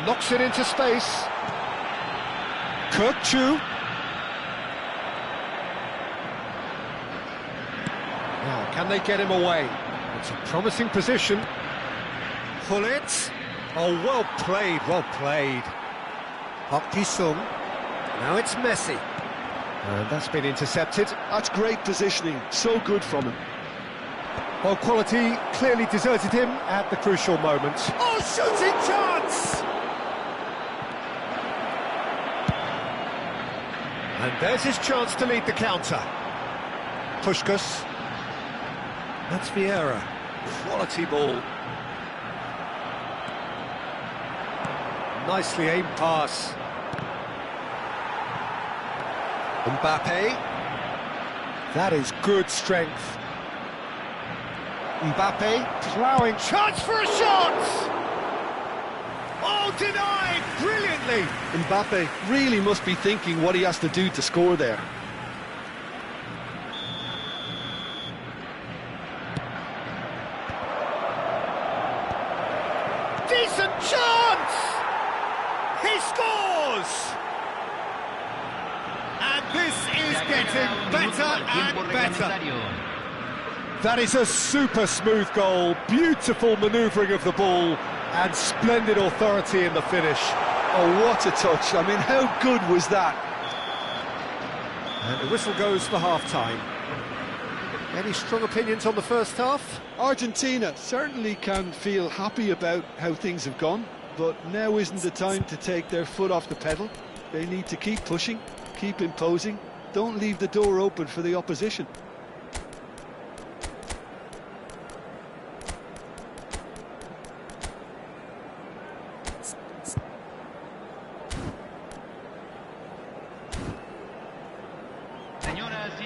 Knocks it into space. Kukçu. Now, can they get him away? It's a promising position. Hullet. Oh, well played, well played. Park Ji-sung. Now it's Messi. And that's been intercepted. That's great positioning, so good from him. Well, quality clearly deserted him at the crucial moment. Oh, shooting chance! And there's his chance to lead the counter. Puskas. That's Vieira. Quality ball. Nicely aimed pass. Mbappe. That is good strength. Mbappe ploughing, chance for a shot! Oh, denied brilliantly! Mbappe really must be thinking what he has to do to score there. Decent chance! He scores! And this is getting better and better. That is a super smooth goal, beautiful manoeuvring of the ball, and splendid authority in the finish. Oh, what a touch. I mean, how good was that? And the whistle goes for half-time. Any strong opinions on the first half? Argentina certainly can feel happy about how things have gone, but now isn't the time to take their foot off the pedal. They need to keep pushing, keep imposing, don't leave the door open for the opposition.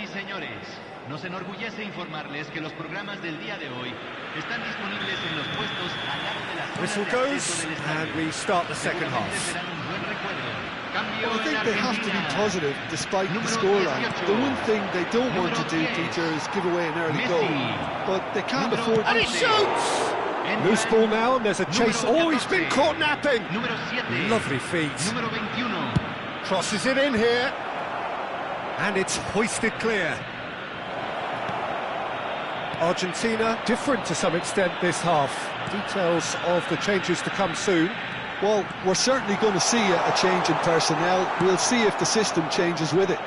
y señores, nos enorgullece informarles que los programas del día de hoy están disponibles en los puestos al lado de las Whistle zonas de goes, acceso del estadio. and we start the second Seguramente half. serán un buen recuerdo. Cambio Well, I think en they have to be Argentina. positive despite the Número scoreline. 18. The one thing they don't want to do, Número 10. Peter, is give away an early goal. Messi. But they can't Número afford And he to. shoots! Loose ball now, and there's a chase. Oh, he's been caught napping. Número 7. Lovely feet. Número 21. Crosses it in here. And it's hoisted clear. Argentina, different to some extent this half. Details of the changes to come soon. Well, we're certainly going to see a change in personnel. We'll see if the system changes with it.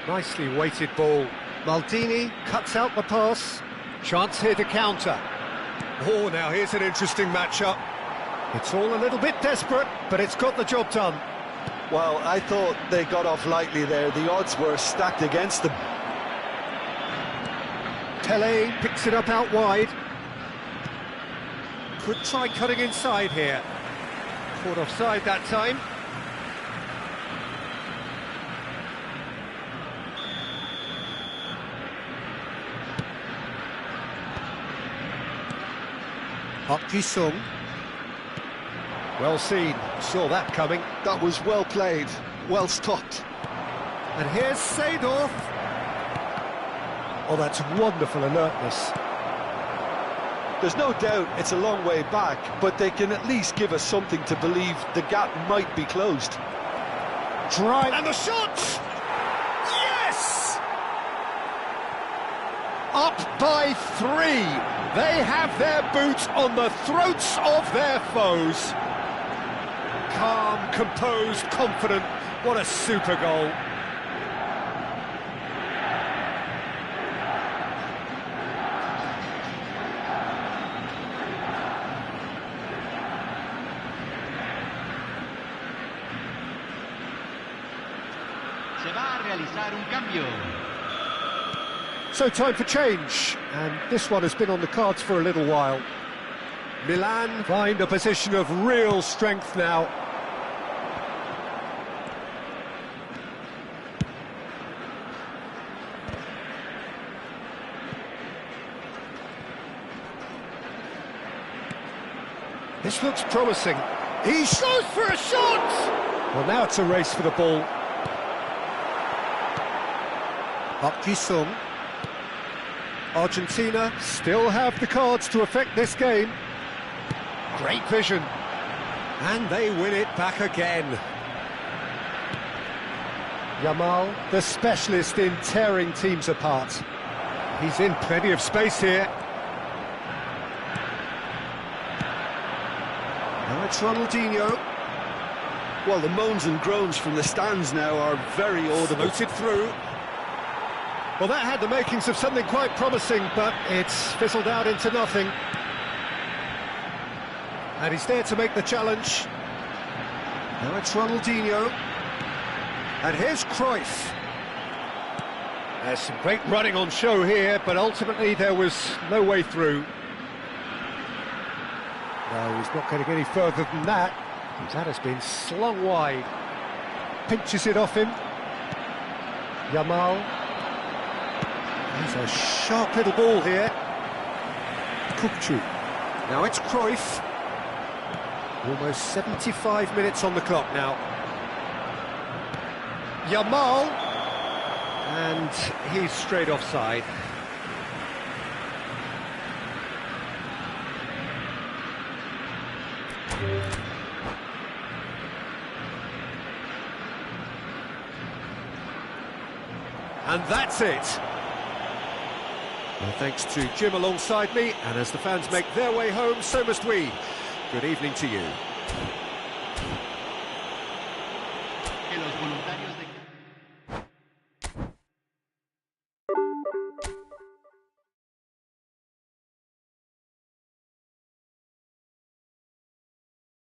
Nicely weighted ball. Maldini cuts out the pass. Chance here to counter. Oh, now here's an interesting matchup. It's all a little bit desperate, but it's got the job done. Well, I thought they got off lightly there. The odds were stacked against them. Pele picks it up out wide. Could try cutting inside here. Caught offside that time. Sung. Well seen, saw that coming. That was well played, well stopped. And here's Seedorf. Oh, that's wonderful alertness. There's no doubt it's a long way back, but they can at least give us something to believe the gap might be closed. Drive. And the shot! Yes! Up by 3. They have their boots on the throats of their foes. Calm, composed, confident. What a super goal. Se va a realizar un cambio. So time for change, and this one has been on the cards for a little while. Milan find a position of real strength now. This looks promising. He goes for a shot! Well, now it's a race for the ball. Sung. Argentina still have the cards to affect this game. Great vision. And they win it back again. Yamal, the specialist in tearing teams apart. He's in plenty of space here. Now it's Ronaldinho. Well, the moans and groans from the stands now are very audible. Floated through. Well, that had the makings of something quite promising, but it's fizzled out into nothing. And he's there to make the challenge. Now it's Ronaldinho. And here's Cruyff. There's some great running on show here, but ultimately there was no way through. No, he's not getting any further than that. That has been slung wide. Pinches it off him. Yamal. There's a sharp little ball here. Kukcu. Now it's Cruyff. Almost 75 minutes on the clock now. Yamal. And he's straight offside. And that's it. Well, thanks to Jim alongside me, and as the fans make their way home, so must we. Good evening to you. Que los voluntarios